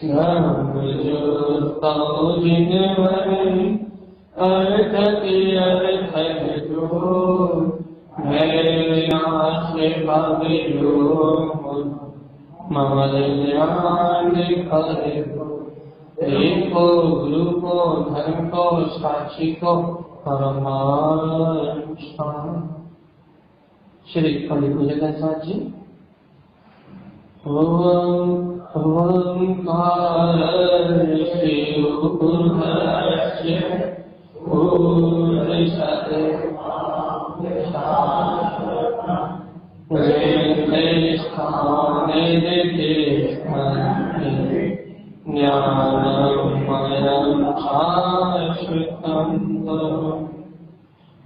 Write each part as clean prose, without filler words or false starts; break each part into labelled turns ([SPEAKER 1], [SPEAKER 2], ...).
[SPEAKER 1] नाम जो पाओ जिन वही अर्थ की अर्थ जो मैं से भावे जो माल्यान करे को गुरु को धर्म को साक्षी को परमात्मा। श्री पंडित जगन्नाथ जी। ओंकार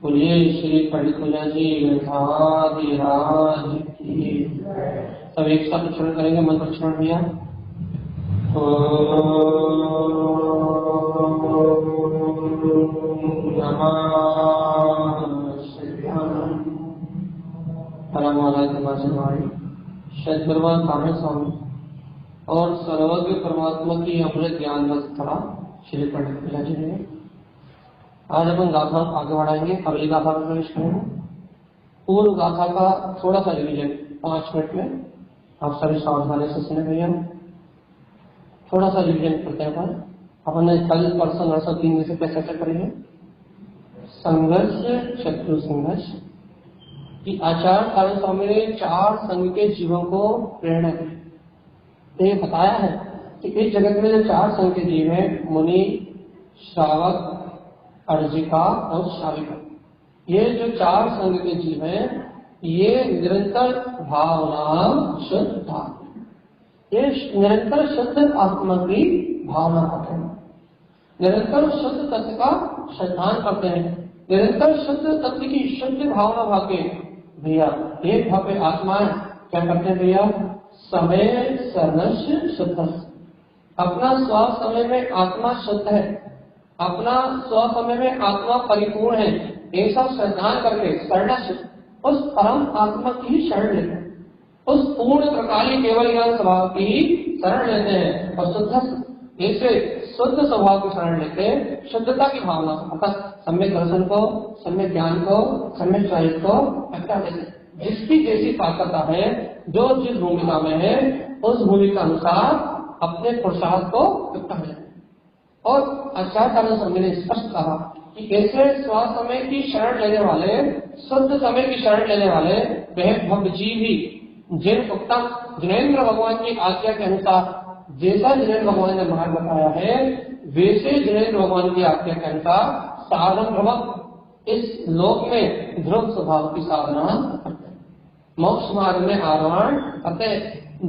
[SPEAKER 1] बोलिए श्री पंडित जी महाराज की। सब एक साथ उच्चारण करेंगे, मंत्र उच्चारण भैया। कामे स्वामी और सर्वज्ञ परमात्मा की अमृत ज्ञान रखा श्री पंडित जी ने। आज अपन गाथा आगे बढ़ाएंगे, अगली गाथा में प्रवेश करेंगे। पूर्व गाथा का थोड़ा सा रिवीजन 5 मिनट में आप सभी सावधानी से सुने भैया। थोड़ा सा रिवीजन करते हैं। अपन ने कल परसों नरसों 3 विषय पे चर्चा करी है। संघर्ष शत्रु संघर्ष की आचार्य कारण स्वामी ने 4 संघ के जीवों को प्रेरणा दी। ये बताया है कि इस जगत में जो 4 संघ के जीव हैं, मुनि, श्रावक, अर्जिका और शाविका, ये जो 4 संघ के जीव हैं, ये निरंतर भावना शुद्ध, ये निरंतर शुद्ध आत्मा की भावना करते हैं, निरंतर शुद्ध तत्व का श्रद्धान करते हैं, निरंतर शुद्ध तत्व की शुद्ध भावना भागे भैया। एक भावे आत्माएं क्या करते हैं भैया? समय सर्वस्व शुद्ध, अपना स्व समय में आत्मा शुद्ध है, अपना स्व समय में आत्मा परिपूर्ण है, ऐसा श्रद्धान करके शरणस्व उस परम आत्मा की शरण लेते हैं, उस पूर्ण प्रकाली केवल ज्ञान स्वभाव की शरण लेते हैं और शुद्ध ऐसे शुद्ध स्वभाव की शरण लेते हैं, शुद्धता की भावना अर्थात सम्यक दर्शन को, सम्यक ज्ञान को, सम्यक चरित्र को रखता लेते हैं। जिसकी जैसी पात्रता है, जो जिस भूमिका में है, उस भूमिका अनुसार अपने पुरुषार्थ को रखता लेते हैं। और आचार्य कारण स्वामी ने स्पष्ट कहा कि ऐसे स्व समय की शरण लेने वाले, शुद्ध समय की शरण लेने वाले वह भक्त जीव ही जिन उत्तम जिनेन्द्र भगवान की आज्ञा के अनुसार जैसा जिनेन्द्र भगवान ने मार्ग बताया है, वैसे जिनेन्द्र भगवान की आज्ञा के अनुसार साधन ध्रुव इस लोक में ध्रुव स्वभाव की साधना करते हैं, मोक्ष मार्ग में आरोहण करते हैं,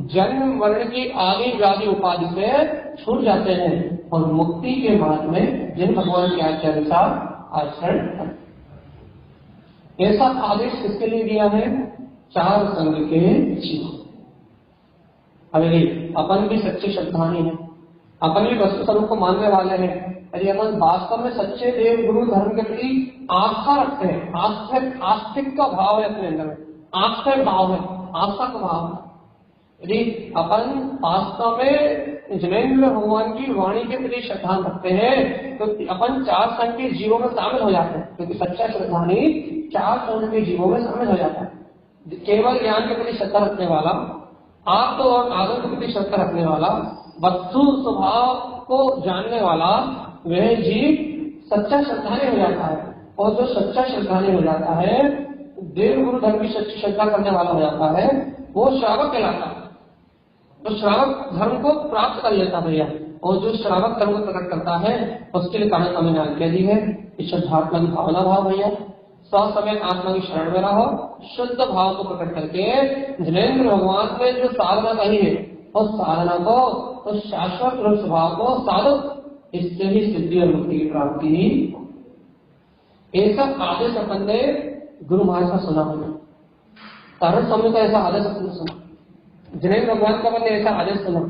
[SPEAKER 1] जन्म वर्ण की आदि व्याधि उपाधि से छूट जाते हैं और मुक्ति के मार्ग में जिन भगवान की आज्ञा के अनुसार आचरण करते। ऐसा आदेश किसके लिए दिया है? 4 संघ के जीव। अरे अपन भी सच्चे श्रद्धानी है, अपन भी वस्तु स्वरूप को मानने वाले हैं। यदि अपन वास्तव में सच्चे देव गुरु धर्म के प्रति आस्था रखते हैं, आस्तिक का भाव है अपने अंदर में, आस्था भाव है, आस्था का भाव है, यदि अपन वास्तव में जिनेन्द्र भगवान की वाणी के प्रति श्रद्धा रखते हैं तो अपन 4 संघ के जीवों में शामिल हो जाते हैं, क्योंकि सच्चा श्रद्धानी 4 संघ के जीवों में शामिल हो जाता है। केवल ज्ञान के प्रति श्रद्धा रखने वाला, आत्म और आदम के प्रति श्रद्धा रखने वाला, वस्तु स्वभाव को जानने वाला, वह जीव सच्चा श्रद्धानी हो जाता है। और जो सच्चा श्रद्धानी हो जाता है, देव गुरु धर्म की सच्ची श्रद्धा करने वाला हो जाता है, वो श्रावक कहलाता है। तो श्रावक धर्म को प्राप्त कर लेता भैया। और जो श्रावक धर्म को प्रकट करता है उसके लिए कारण हमें आज्ञा दी है कि शुद्धात्मा की भावना भाव भैया, स्व समय आत्मा की शरण में रहो, शुद्ध भाव को प्रकट करके जिनेन्द्र भगवान ने जो साधना कही है उस साधना को, उस शाश्वत रूप स्वभाव को साधो, इससे ही सिद्धि और मुक्ति की प्राप्ति। ऐसा आदेश अपन ने गुरु महाराज का सुना होगा, कारण स्वामी का ऐसा आदेश अपन ने सुना, जिनेन्द्र भगवान का अपन ने ऐसा आदेश सुना।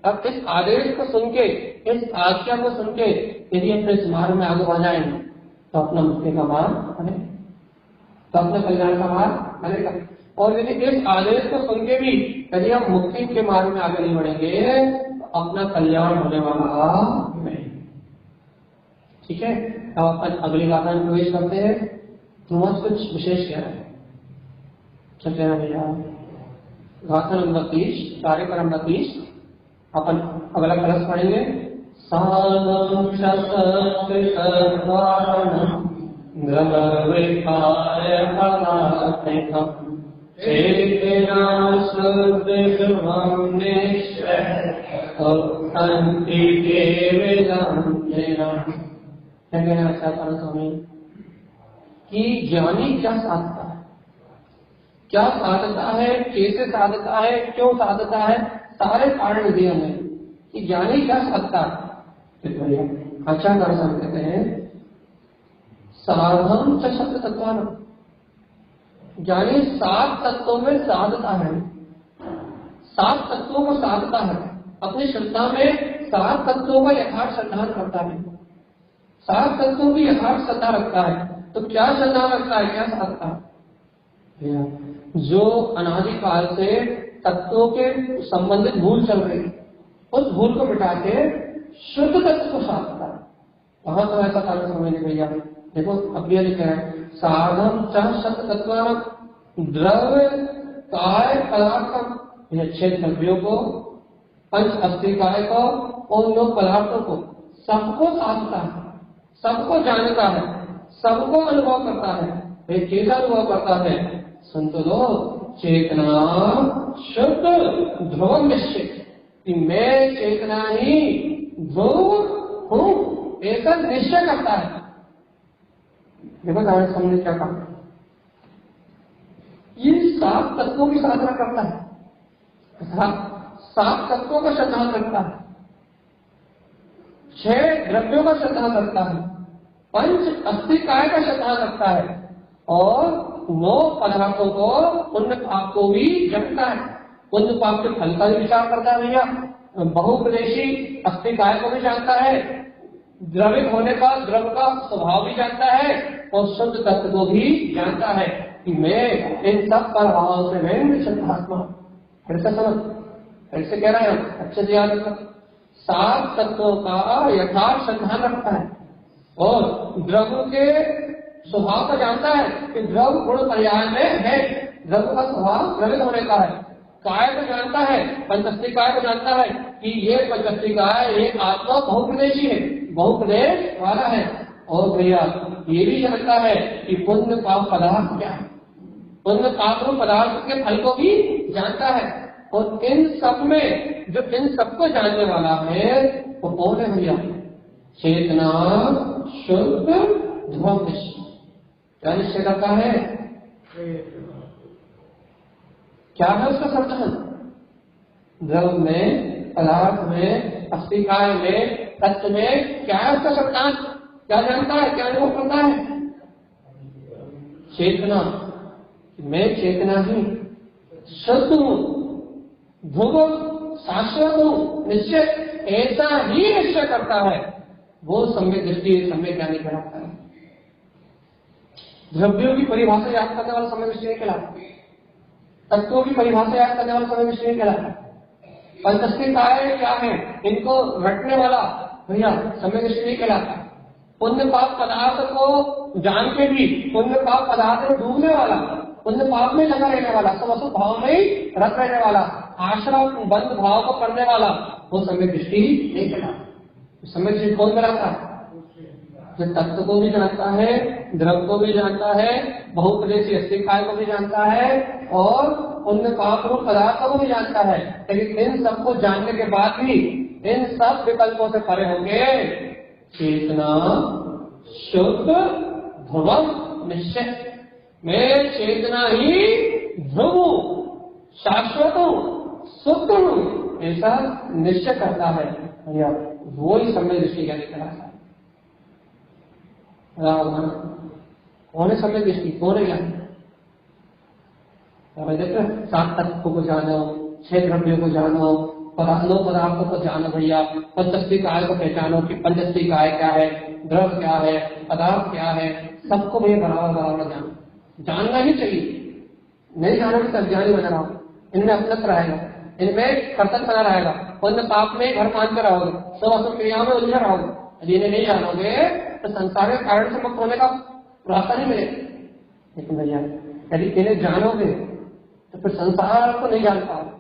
[SPEAKER 1] अब इस आदेश को सुन के, इस आज्ञा को सुन के यदि अपने इस मार्ग में आगे बढ़ जाएंगे तो अपना मुक्ति का मार्ग बनेगा, तो अपने कल्याण का मार्ग बनेगा। और यदि इस आदेश को सुन के भी यदि हम मुक्ति के मार्ग में आगे नहीं बढ़ेंगे तो अपना कल्याण होने वाला नहीं। ठीक है, अब अपन अगली गाथा में प्रवेश करते हैं। तुम्हारा कुछ विशेष क्या है? चलते हैं भैया, गाथा नंबर 30, कार्य पर नंबर 30। अपन अगला कलश पढ़ेंगे। साधम स्वामी कि ज्ञानी क्या साधता है, क्या साधता है, कैसे साधता है, क्यों साधता है, सारे कारण दिए हमें कि ज्ञानी क्या साधता है। अच्छा दर्शन कहते हैं साधन च शब्द तत्वान, ज्ञानी 7 तत्वों में साधता है, 7 तत्वों को साधता है, अपनी श्रद्धा में 7 तत्वों का यथार्थ श्रद्धा करता है, 7 तत्वों की यथार्थ श्रद्धा रखता है। तो क्या श्रद्धा रखता है, क्या साधता है? जो अनादिकाल से तत्वों के संबंधित भूल चल रही, उस भूल को मिटा के शुद्ध तत्व को साधता है। वहां तो ऐसा कारण समझ नहीं भैया। देखो अब ये लिखा है साधन च शब्द तत्व द्रव्य काय पदार्थम, ये 6 द्रव्यों को, 5 अस्थि काय को और 9 पदार्थों को सबको साधता है, सबको जानता है, सबको अनुभव करता है। वे कैसा अनुभव करता है? सुन तो लो, चेतना शुद्ध ध्रुव निश्चित कि मैं चेतना ही ध्रुव हूं, ऐसा निश्चय करता है। देखो नारायण स्वामी ने क्या कहा, ये 7 तत्वों की साधना करता है, 7 तत्वों का श्रद्धा करता है, 6 द्रव्यों का श्रद्धा करता है, 5 अस्थि काय का श्रद्धा करता है और 9 पदार्थों को, पुण्य पाप को भी जानता है। पुण्य पाप के फल का भी विचार करता है भैया, बहुप्रदेशी अस्थि काय को भी जानता है, द्रवित होने का द्रव का स्वभाव भी जानता है और शुद्ध तत्व को भी जानता है कि मैं इन सब प्रभावों से मैं शुद्धात्मा। फिर से समझ, फिर से कह रहे हैं, अच्छे से याद रखो। 7 तत्वों का यथार्थ संधान रखता है और द्रव के स्वभाव को जानता है कि द्रव गुण पर्याय में है, द्रव का स्वभाव द्रवित होने का है। काय को जानता है, पंचस्थी काय को जानता है कि ये पंचस्थी काय एक आत्मा बहुप्रदेशी है, बहुप्रदेश वाला है। और भैया ये भी जानता है कि पुण्य पाप पदार्थ क्या है, पुण्य पाप पदार्थ के फल को भी जानता है। और इन सब में जो इन सबको जानने वाला है वो कौन है भैया? चेतना शुद्ध ध्रुव निश्चय। क्या निश्चय करता है? क्या है उसका संतुलन? द्रव में, पदार्थ में, अस्थि काय में, तत्व में क्या है उसका संतान? क्या जानता है, क्या अनुभव करता है? चेतना, मैं चेतना ही शुद्ध हूं, ध्रुव शाश्वत हूं, निश्चय ऐसा ही निश्चय करता है। वो सम्यक दृष्टि, सम्यक ज्ञानी कहलाता है। द्रव्यों की परिभाषा याद करने वाला सम्यक दृष्टि नहीं कहलाता, तत्वों की परिभाषा याद करने वाला सम्यक दृष्टि नहीं कहलाता। पंचस्थी काय क्या है, इनको रटने वाला भैया सम्यक दृष्टि नहीं कहलाता। पुण्य पाप पदार्थ को जान के भी पुण्य पाप पदार्थ में डूबने वाला, पुण्य पाप में लगा रहने वाला, सब असुर भाव में ही रख रहने वाला, आश्रम बंद भाव को करने वाला, वो सम्यक दृष्टि नहीं कहलाता। सम्यक दृष्टि कौन कहलाता है? जो तत्व को भी जानता है, द्रव को भी जानता है, बहुप्रदेशी अस्थि काय को भी जानता है और पुण्य पाप रूप पदार्थों को भी जानता है। लेकिन इन सबको जानने के बाद भी इन सब विकल्पों से परे होंगे चेतना शुद्ध ध्रुव निश्चय। मैं चेतना ही ध्रुव हूं, शाश्वत हूं, शुद्ध हूं, ऐसा निश्चय करता है भैया, वो ही सम्यक दृष्टि ज्ञानी कहलाता है। कौन है सम्यक दृष्टि, कौन है ज्ञानी? देखते 7 तत्वों को जानो, 6 द्रव्यों को जानो, 9 पदार्थों को जानो भैया, पंचस्थी काय को पहचानो कि पंचस्थी काय क्या है, द्रव क्या है, पदार्थ क्या है, सबको भैया बराबर बराबर जानो, जानना ही चाहिए। नहीं जानोगे तो अज्ञानी बना रहा, इनमें अपनत्व रहेगा। इनमें कर्तव्य बना रहेगा, पुण्य पाप में घर मानते रहोगे, सब अशुभ क्रियाओं में उलझे रहोगे। यदि इन्हें नहीं जानोगे तो संसार के कारण से मुक्त होने का रास्ता नहीं मिलेगा। लेकिन भैया यदि इन्हें जानोगे तो फिर संसार को नहीं जान पाओगे।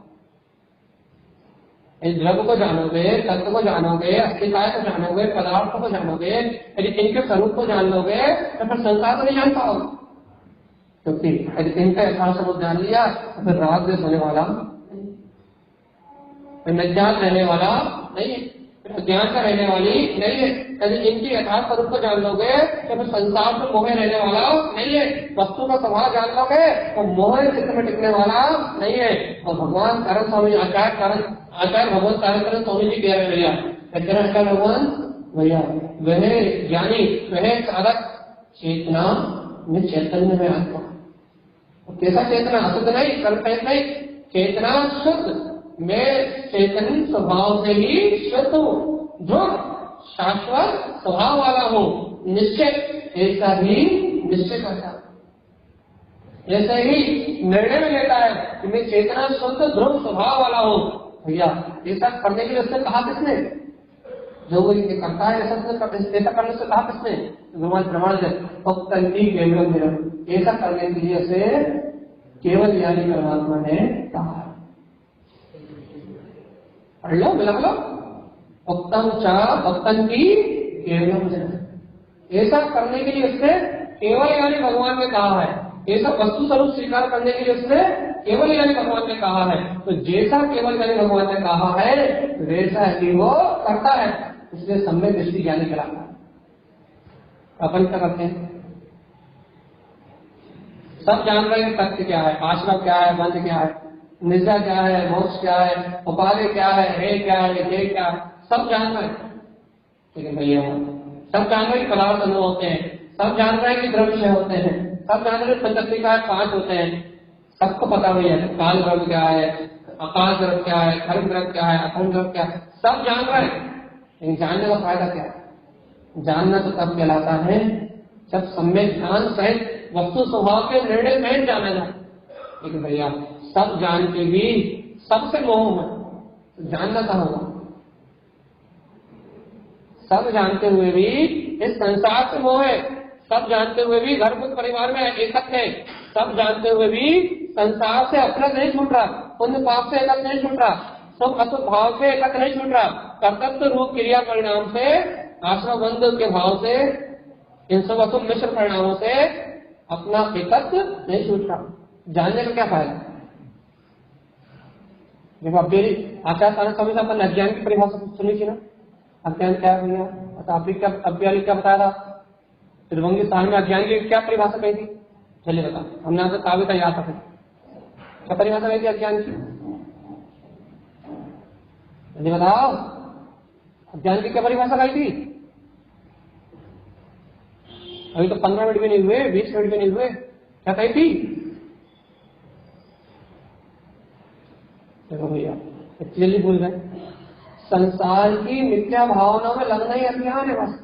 [SPEAKER 1] इस द्रव्य को जानोगे, तत्व को जानोगे, अस्तित्व को जानोगे, पदार्थों को जानोगे, यदि इनके स्वरूप को जान लोगे तो फिर संसार को नहीं जान पाओगे। क्योंकि यदि इनका यथार्थ स्वरूप जान लिया तो फिर राग द्वेष होने वाला, निज्ञान रहने वाला नहीं, ज्ञान का रहने वाली नहीं है। यदि इनकी यथार्थ स्वरूप को जान लोगे तो फिर संसार में मोह रहने वाला नहीं है। वस्तु का स्वभाव जान लोगे तो मोह चित्त में टिकने वाला नहीं है। और भगवान कारण स्वामी आचार्य भगवान कारण स्वामी जी कह रहे भैया, भगवान भैया वह ज्ञानी, वह साधक चेतना में चैतन्य में आत्मा। कैसा चेतना? अशुद्ध नहीं, कल्पित नहीं, चेतना शुद्ध। मैं चेतन स्वभाव से ही शुद्ध हूँ, जो शाश्वत स्वभाव वाला हूँ, निश्चय ऐसा भी निश्चय करता है। ऐसा ही निर्णय में लेता है कि मैं चेतना शुद्ध ध्रुव स्वभाव वाला हूँ। भैया ऐसा करने के लिए उसने कहा किसने? जो वो ये करता है ऐसा करने से कहा किसने? भगवान प्रमाण है, ऐसा करने के लिए उसे केवल ज्ञानी परमात्मा ने कहा। पढ़ लो, मिला लो, उत्तम चा भक्तन की केवलम। ऐसा करने के लिए उसने केवल ज्ञानी भगवान ने कहा है। ऐसा वस्तु स्वरूप स्वीकार करने के लिए उसने केवल ज्ञानी भगवान ने कहा है। तो जैसा केवल ज्ञानी भगवान ने कहा है वैसा ही वो करता है, इसलिए सम्यक दृष्टि ज्ञानी कहलाता है। अपन क्या करते हैं? सब जान रहे हैं सत्य क्या है, आश्रम क्या है, बंध क्या है, निजा क्या है, मोक्ष क्या है, उपाधि क्या है क्या है, ये क्या है, सब जान रहे हैं। लेकिन भैया सब जान रहे हैं कि पदार्थ अनुभव होते हैं, सब जान रहे हैं कि द्रव्य होते हैं, सब जान रहे हैं पंचतत्विका 5 होते हैं, सबको पता भैया काल द्रव्य क्या है, आकाश द्रव्य क्या है, खर्म द्रव्य क्या है, अखंड द्रव्य क्या है, सब जान रहे हैं। लेकिन जानने का फायदा क्या है? जानना तो तब कहलाता है जब सम्यक ज्ञान सहित वस्तु स्वभाव के निर्णय सहित जाना जाए। लेकिन भैया सब जान के भी सबसे मोह है, जानना कहाँ हुआ? सब जानते हुए भी इस संसार से मोह है, सब जानते हुए भी घर में परिवार में एकक है, सब जानते हुए भी संसार से अपना नहीं छूट रहा, पुण्य पाप से एकक नहीं छूट रहा, सब अशुभ भाव से एकक नहीं छूट रहा, कर्तव्य रूप क्रिया परिणाम से, आश्रम बंध के भाव से, इन सब अशुभ मिश्र परिणामों से अपना एकत्व नहीं छूट रहा। जानने का क्या फायदा? देखो अब आचार्य स्वामी साहब ने अज्ञान की परिभाषा सुनी थी ना, अज्ञान क्या है भैया? आपने क्या क्या बताया था? त्रिभंगी साल में अज्ञान की क्या परिभाषा कही थी? चलिए बताओ, हमने आपसे काव्य का याद था, क्या परिभाषा कही थी अज्ञान की? चलिए बताओ, अज्ञान की क्या परिभाषा कही थी? अभी तो 15 मिनट भी नहीं हुए, 20 मिनट भी नहीं हुए, क्या कही थी? देखो भैया एक्चुअली भूल गए, संसार की मिथ्या भावना में लगना ही अज्ञान है। बस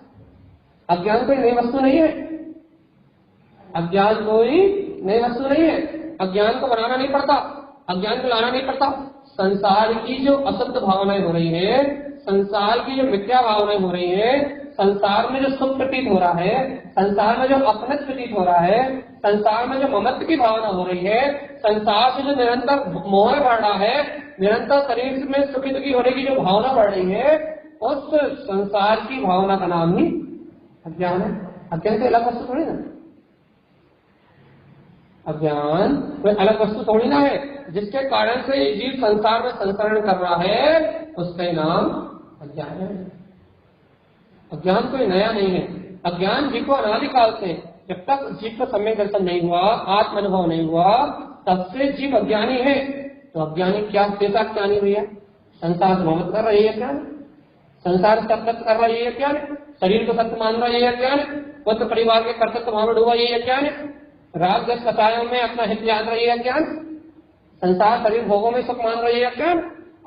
[SPEAKER 1] अज्ञान कोई नई वस्तु नहीं है, अज्ञान कोई नई वस्तु नहीं है, अज्ञान को बनाना नहीं पड़ता, अज्ञान को लाना नहीं पड़ता। संसार की जो असत्य भावनाएं हो रही है, संसार की जो मिथ्या भावनाएं हो रही है, संसार में जो सुख प्रतीत हो रहा है, संसार में जो अपनत्व प्रतीत हो रहा है, संसार में जो ममत्व की भावना हो रही है, संसार से जो निरंतर मोह बढ़ रहा है, निरंतर शरीर में सुखी दुखी होने की जो भावना बढ़ रही है, उस संसार की भावना का नाम ही अज्ञान है। अज्ञान कोई अलग वस्तु थोड़ी ना, अज्ञान कोई अलग वस्तु थोड़ी ना है। जिसके कारण से जीव संसार में संसरण कर रहा है उसका नाम अज्ञान है। अज्ञान कोई नया नहीं है। अज्ञान जीव को अनादिकाल से, जब तक जीव का सम्यक दर्शन नहीं हुआ, आत्म अनुभव नहीं हुआ, तब से जीव अज्ञानी है। तो अज्ञानी क्या कैसा ज्ञानी भैया? संसार से मोहब्बत कर रहा है, ये ज्ञान। संसार से अपनत्व कर रहा है, ये ज्ञान। शरीर को सत्य मान रहा है, ये ज्ञान। पुत्र परिवार के कर्तव्य भाव में डूबा, ये ज्ञान। राग द्वेष कसायों में अपना हित जान रहा है, ये ज्ञान। संसार शरीर भोगों में सुख मान रहा है, ये ज्ञान।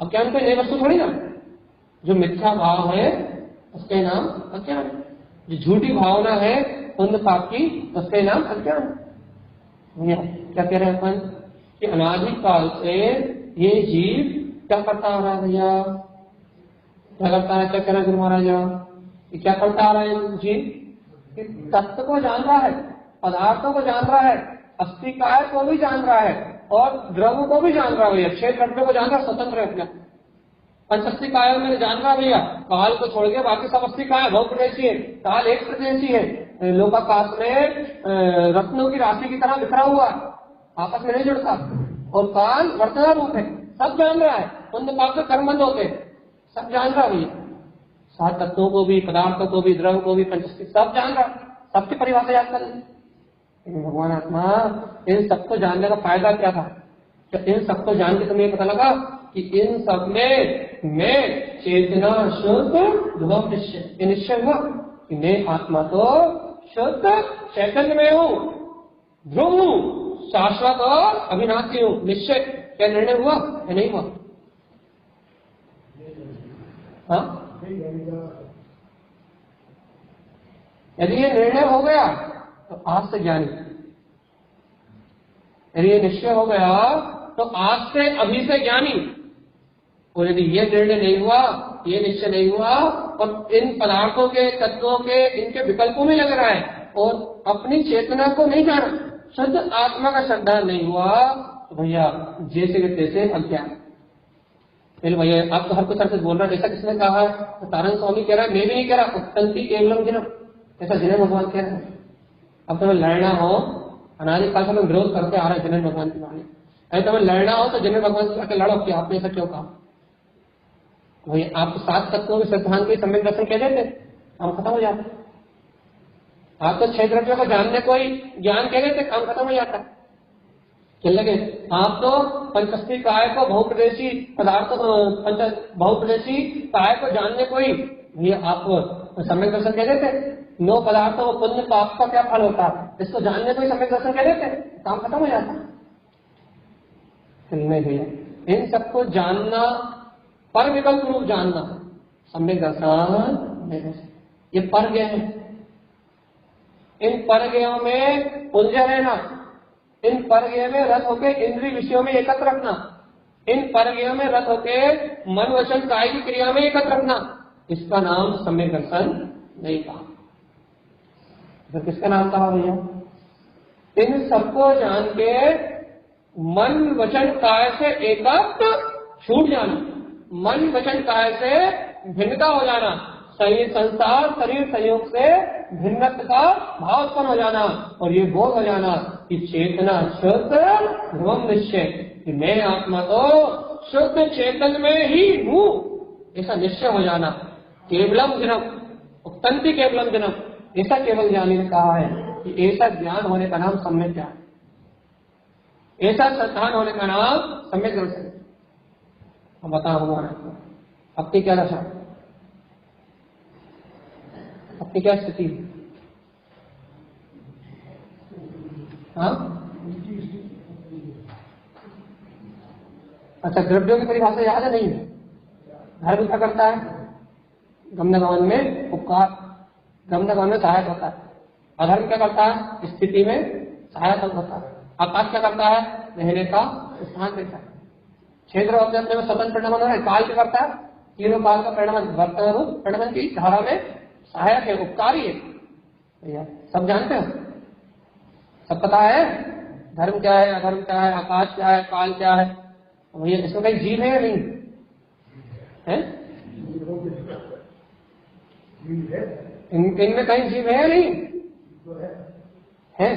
[SPEAKER 1] अज्ञान कोई नई वस्तु थोड़ी ना। जो मिथ्या भाव है उसके नाम अज्ञान, जो झूठी भावना है पुण्य पाप की उसके नाम अज्ञान। क्या कह रहे हैं अपन कि अनादिकाल से ये जीव क्या करता आ रहा है भैया? क्या करता है? क्या कह रहे हैं गुरु महाराज? ये क्या करता आ रहा है जी? कि तत्व को जान रहा है, पदार्थों को जान रहा है, अस्थि काय को भी जान रहा है और द्रव्य को भी जान रहा है भैया। 6 द्रव्य को जान रहा है, स्वतंत्र है अपने। पंचस्थि काय में जान रहा भैया, काल को छोड़ के बाकी सब अस्थि काय बहुत प्रदेशी है, काल एक प्रदेशी है। लोकाकाश में रत्नों की राशि की तरह बिखरा हुआ, आपस में नहीं जुड़ता, और काल वर्तमान रूप है, सब जान रहा है। पुण्य पाप के कर्म बंद होते, सब जान रहा भैया। 7 तत्वों को भी, पदार्थों को भी, द्रव्य को भी, पंचस्थि सब जान रहा, सबकी परिभाषा याद कर लें। भगवान आत्मा, इन सबको जानने का फायदा क्या था? तो इन सबको जान के तुम्हें पता लगा कि इन सब में मैं चेतना शुद्ध ध्रुव निश्चय, निश्चय हुआ कि मैं आत्मा तो शुद्ध चैतन्य में हूँ, ध्रुव हूँ, शाश्वत और अविनाशी हूँ। निश्चय क्या निर्णय हुआ या नहीं हुआ? हाँ, यदि ये निर्णय हो गया तो आज से ज्ञानी, यदि ये निश्चय हो गया तो आज से, अभी से ज्ञानी। और यदि ये निर्णय नहीं हुआ, ये निश्चय नहीं हुआ और इन पदार्थों के, तत्वों के, इनके विकल्पों में लग रहा है और अपनी चेतना को नहीं जाना, शुद्ध आत्मा का श्रद्धा नहीं हुआ, तो भैया जैसे के तैसे अज्ञान। भैया आप तो हर कुछ से बोल रहा है, जैसा किसने कहा है? तो तारण स्वामी कह रहा है, मैं भी नहीं कह रहा, उत्पत्ति केवलम जिनम, ऐसा जिन्हें भगवान कह रहे हैं। अब तुम्हें लड़ना हो, अनादिकाल से विरोध करते आ रहे हैं जिन्हें भगवान की वाणी, अरे तुम्हें लड़ना हो तो जिन्हें भगवान से आके लड़ो कि आपने ऐसा क्यों कहा। वही आप 7 तत्वों के सिद्धांत के सम्यक दर्शन कह देते, काम खत्म हो जाता। आप तो 6 द्रव्यों को जानने को ही ज्ञान कह देते, काम खत्म हो जाता। चल लगे आप तो पंचस्थि काय को, बहुप्रदेशी पदार्थ, बहुप्रदेशी काय को जानने को ही ये आप सम्यक दर्शन कह देते। 9 पदार्थों को पुण्य पाप का क्या फल होता है, इसको जानने को ही सम्यक दर्शन कह देते, काम खत्म हो जाता। नहीं भैया, इन सबको जानना, पर विकल्प रूप जानना सम्यक दर्शन। ये पर ज्ञ है, इन पर ज्ञों में उलझे रहना, इन पर ज्ञ में रत होके इंद्रिय विषयों में एकत्र रखना, इन पर ज्ञों में रत होके मन वचन काय की क्रिया में एकत्र रखना, इसका नाम सम्यक दर्शन नहीं कहा। तो किसका नाम कहा भैया? इन सबको जान के मन वचन काय से एकत्र छूट जाना, मन वचन काय से भिन्नता हो जाना, सही संसार शरीर संयोग से भिन्नता का भाव उत्पन्न हो जाना, और ये बोध हो जाना कि चेतना शुद्ध ध्रुव निश्चय, कि मैं आत्मा तो शुद्ध चेतन में ही हूँ, ऐसा निश्चय हो जाना। केवलम जन्म उत्पत्ति केवलम जन्म, ऐसा केवल ज्ञानी ने कहा है कि ऐसा ज्ञान होने का नाम सम्यक ज्ञान, ऐसा संस्थान होने का नाम सम्यक दर्शन। हम बताओ हमारा अपनी क्या दशा, अपनी क्या स्थिति? हाँ, अच्छा, द्रव्यों की परिभाषा याद है? नहीं है। धर्म क्या करता है? गमनागमन में उपकार, गमनागमन में सहायक होता है। अधर्म क्या करता है? स्थिति में सहायक होता है। आकाश क्या करता है? रहने का स्थान देता है। क्षेत्र अपने अपने में स्वतंत्र परिणाम है। काल क्या करता है? तीनों काल का परिणाम वर्तमान रूप परिणाम की धारा में सहायक है, उपकारी है। भैया सब जानते हो, सब पता है धर्म क्या है, अधर्म क्या है, आकाश क्या है, काल क्या है। भैया इसमें कहीं जीव है या नहीं है? इनमें कहीं जीव है या नहीं है?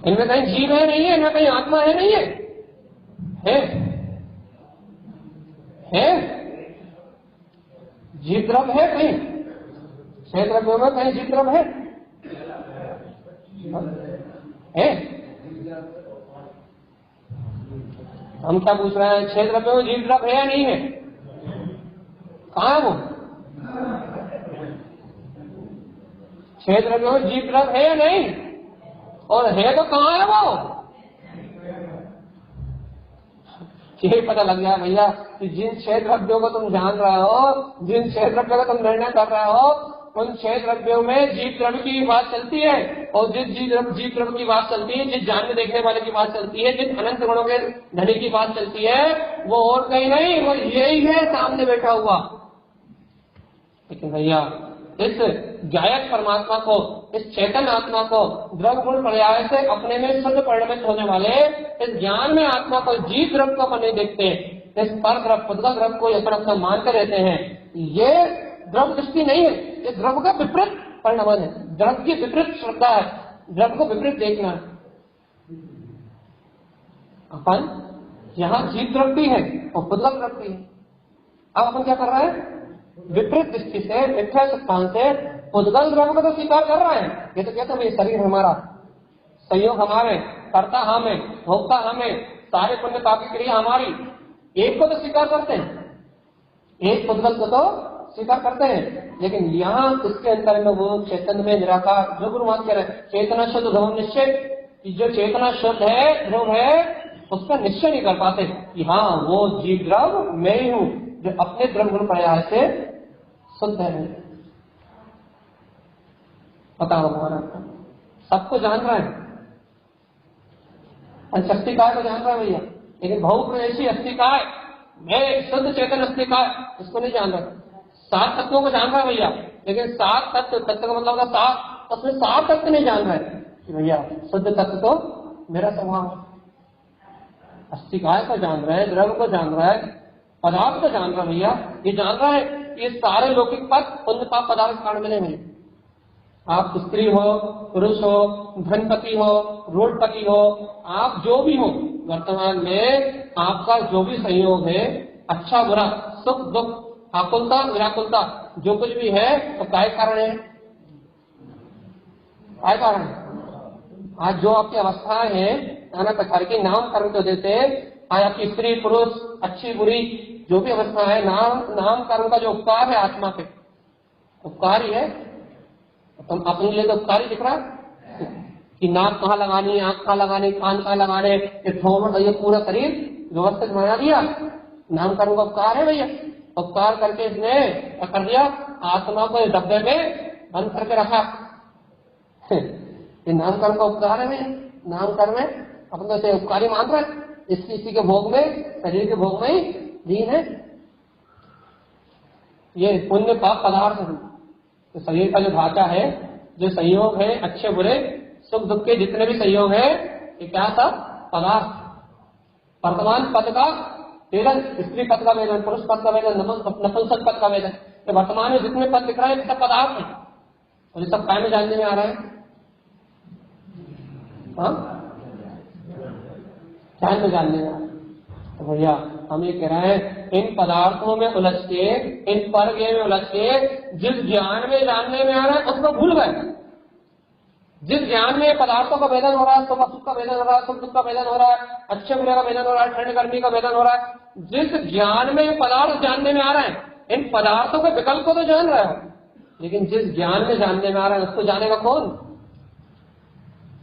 [SPEAKER 1] इनमें कहीं जीव है नहीं है? इनमें कहीं आत्मा है नहीं है? है? जीव द्रव्य है कहीं? 6 द्रव्यों में कहीं जीव द्रव्य है? हम क्या पूछ रहे हैं? 6 द्रव्यों में जीव द्रव्य है या नहीं है? कहाँ है वो? 6 द्रव्यों में जीव द्रव्य है या नहीं? और है तो कहाँ है वो? यही पता लग गया भैया कि जिन 6 द्रव्यों को तुम जान रहे हो, जिन 6 द्रव्यों का तुम निर्णय कर रहे हो, उन 6 द्रव्यों में जीव द्रव्य की बात चलती है, और जिस जीव द्रव्य की बात चलती है, जिस जानने देखने वाले की बात चलती है, जिस अनंत गुणों के धनी की बात चलती है, वो और कहीं नहीं, वो यही है सामने बैठा हुआ। लेकिन भैया इस गायक परमात्मा को, इस चेतन आत्मा को द्रव्य गुण पर्याय से अपने में शुद्ध परिणमित होने वाले इस ज्ञान में आत्मा को, जीव द्रव्य को अपन नहीं देखते, इस पर द्रव्य पुद्गल द्रव्य को अपन अपना मानते रहते हैं। ये द्रव्य दृष्टि नहीं है, ये द्रव्य का विपरीत परिणाम है, द्रव्य की विपरीत श्रद्धा है, द्रव्य को विपरीत देखना है। अपन यहाँ जीव द्रव्य भी है और पुद्गल द्रव्य भी है। अब अपन क्या कर रहे हैं, विपरीत दृष्टि से, मिथ्या सिद्धांत से पुद्गल द्रव्य को तो स्वीकार कर रहे हैं। ये तो कहते हैं शरीर हमारा, संयोग हमारे, कर्ता हमें, भोक्ता हमें, सारे पुण्य पाप की क्रिया हमारी, एक को तो स्वीकार करते हैं, एक पुद्गल को तो स्वीकार करते हैं। लेकिन यहाँ इसके अंतर में वो चेतन में निराकार, जो गुरु वाक्य है, चेतना शुद्ध ध्रुव निश्चय, जो चेतना शुद्ध है, ध्रुव है, उसका निश्चय नहीं कर पाते कि हाँ वो जीव द्रव्य मैं ही हूँ, जो अपने द्रव्य गुण पर्याय से शुद्ध है। बताओ हमारा सबको जान रहा है, शक्तिकाय को जान रहा है भैया, लेकिन बहुप्रवेशी अस्तिकाय, मैं शुद्ध चेतन अस्तिकाय, इसको नहीं जान रहा। 7 तत्वों को जान रहा है भैया, लेकिन 7 तत्व, तत्व का मतलब होगा 7, उसमें 7 तत्व नहीं जान रहा है कि भैया शुद्ध तत्व तो मेरा स्वभाव है। अस्तिकाय को जान रहा है, द्रव्य को जान रहा है, पदार्थ को जान रहा है भैया, ये जान रहा है ये सारे लौकिक पद पुण्य पाप पदार्थ कारण मिले मिले। आप स्त्री हो, पुरुष हो, धनपति हो, रोडपति हो, आप जो भी हो, वर्तमान में आपका जो भी संयोग है, अच्छा बुरा, सुख दुख, आकुलता व्याकुलता, जो कुछ भी है तो काय कारण है, काय कारण है। आज जो आपकी अवस्थाएं हैं, नाना प्रकार की नाम कर्म के वजह से आज आपकी स्त्री पुरुष, अच्छी बुरी जो भी अवस्था है, नाम कर्म का जो उपकार है आत्मा पे, उपकार ही है। तुम अपने लिए तो उपकार ही दिख रहा है कि नाक कहाँ लगानी, आंख कहाँ लगानी, कान कहाँ लगाने, ये पूरा शरीर व्यवस्थित बना दिया, नाम कर्म का उपकार है भैया। उपकार करके इसने क्या कर दिया, आत्मा को डब्बे में बंद करके रखा। ये नाम कर्म का उपकार है भैया, नाम कर्म है अपने से उपकारी मान रहा है, इसी के भोग में, शरीर के भोग में ही दीन है। ये पुण्य पाप पदार्थ है, तो शरीर का जो ढांचा है, जो संयोग है, अच्छे बुरे सुख दुख के जितने भी संयोग है, ये क्या था, पदार्थ। वर्तमान पद का वेदन, स्त्री पद का वेदन, पुरुष पद का वेदन, नपुंसक पद का वेदन, ये वर्तमान में जितने पद दिख रहे हैं सब पदार्थ है, और ये सब काय में जानने में आ रहा है, ध्यान में जानने में आ रहा है। तो भैया हम ये कह रहे हैं, इन पदार्थों में उलझ के, इन परगे में उलझ के, जिस ज्ञान में जानने में आ रहा है उसको भूल गए। जिस ज्ञान में पदार्थों का वेदन हो रहा है, सुख का वेदन हो रहा है, सुख दुख का वेदन हो रहा है, अच्छे बुरे का वेदन हो रहा है, ठंड गर्मी का वेदन हो रहा है, जिस ज्ञान में पदार्थ जानने में आ रहे हैं, इन पदार्थों के विकल्प को तो जान रहे हो, लेकिन जिस ज्ञान में जानने में आ रहा है उसको जानेगा कौन,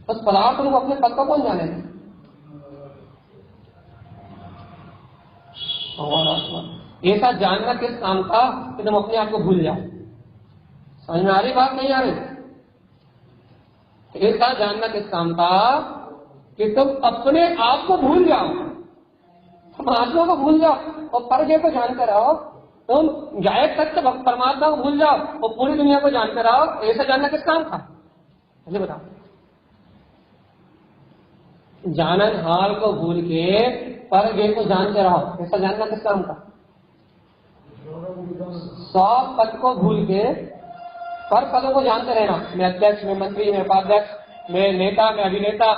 [SPEAKER 1] उस पदार्थ को अपने पद को कौन जानेगा। ऐसा जानना किस काम का कि तुम अपने आप को भूल जाओ। समझ में आ रही बात, नहीं आ रही? ऐसा जानना किस काम का कि तुम अपने आप को भूल जाओ, तुम आत्मा को भूल जाओ और परगे को जानकर रहो, तुम गायक सत्य परमात्मा को भूल जाओ और पूरी दुनिया को जानकर रहो। ऐसा जानना किस काम का, मुझे बताओ। जानन हाल को भूल के पर गे को जानते रहो, ऐसा जानना किस काम का। 100 पद को भूल के पर पदों को जानते रहना, मैं अध्यक्ष, मैं मंत्री, मैं उपाध्यक्ष, मैं नेता, मैं अभिनेता,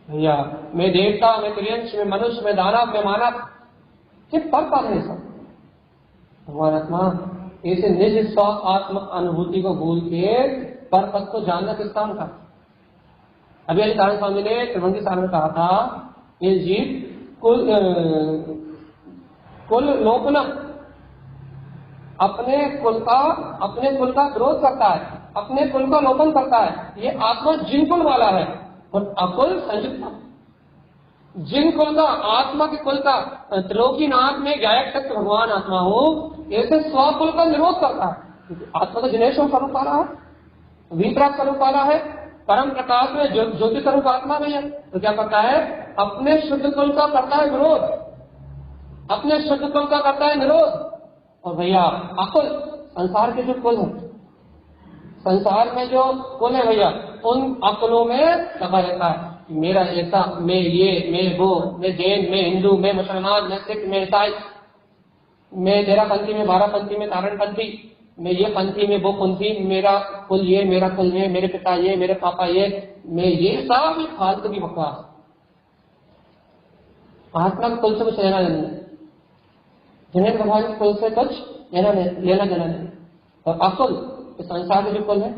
[SPEAKER 1] भैया मैं देवता, मैं त्रियंश, मैं मनुष्य, मैं दानव, मैं मानव, सिर्फ पर पद है सब। भगवान आत्मा ऐसे निज स्व आत्म अनुभूति को भूल के पर पद को जानना किस काम का। अभी अधिकारण स्वामी ने त्रिभंगी सार में कहा था, ये जीव कुल लोकनम, अपने कुल का विरोध करता है, अपने कुल का लोपन करता है। ये आत्मा जिन कुल वाला है और अकुल संयुक्त, जिन कुल का, आत्मा के कुल का त्रिलोकीनाथ में गायक सत्य भगवान आत्मा हो, ऐसे स्वकुल का निरोध करता है। आत्मा तो जिनेश्वर स्वरूप वाला है, वीतराग स्वरूप वाला है, परम प्रकाश में ज्योति स्वरूप आत्मा नहीं है। तो क्या करता है, अपने शुद्ध कुल का करता है विरोध, अपने शुद्ध कुल का करता है निरोध। और भैया अकुल संसार के जो कुल है, संसार में जो कुल है भैया, उन अकुलों में लगा रहता है। मेरा ऐसा, मैं ये, मैं वो, मैं जैन, मैं हिंदू, मैं मुसलमान, मैं सिख, मैं ईसाई, मैं 13 पंथी, में 12 पंथी, में तारण पंथी, मैं ये पंथी, में वो पंथी, मेरा कुल ये, मेरा कुल ये, मेरे पिता ये, मेरे पापा ये, मैं ये, सब फालतू की बकवास। आत्मा के कुल से कुछ लेना नहीं, जिन्हें भगवान के कुल से कुछ लेना देना नहीं। और अकुल संसार के जो कुल है,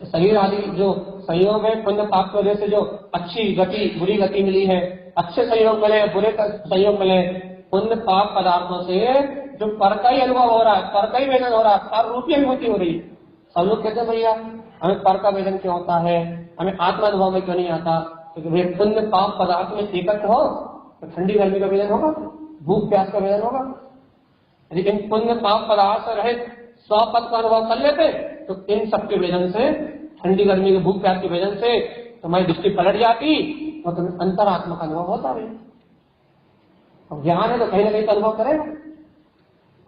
[SPEAKER 1] शरीर आदि जो संयोग है, पुण्य पाप की वजह से जो अच्छी गति बुरी गति मिली है, अच्छे संयोग मिले, बुरे संयोग मिले, पुण्य पाप पदार्थों से जो पर का ही अनुभव हो रहा है, पर का ही वेदन हो रहा है, पर रूपी अनुभूति हो रही है। सब लोग कहते हैं भैया हमें पर का वेदन क्यों होता है, हमें आत्मा अनुभव में क्यों नहीं आता? क्योंकि वे पुण्य पाप पदार्थ में एकत्र हो तो ठंडी गर्मी का वेदन होगा, भूख प्यास का वेदन होगा। लेकिन पुण्य पाप पदार्थ से रहित स्वपद का अनुभव कर लेते तो इन सबके वेदन से, ठंडी गर्मी के भूख प्यास के वेदन से तुम्हारी दृष्टि पलट जाती और तुम्हें अंतरात्मा का अनुभव होता है। अब ज्ञान है तो कहीं ना कहीं अनुभव करेगा।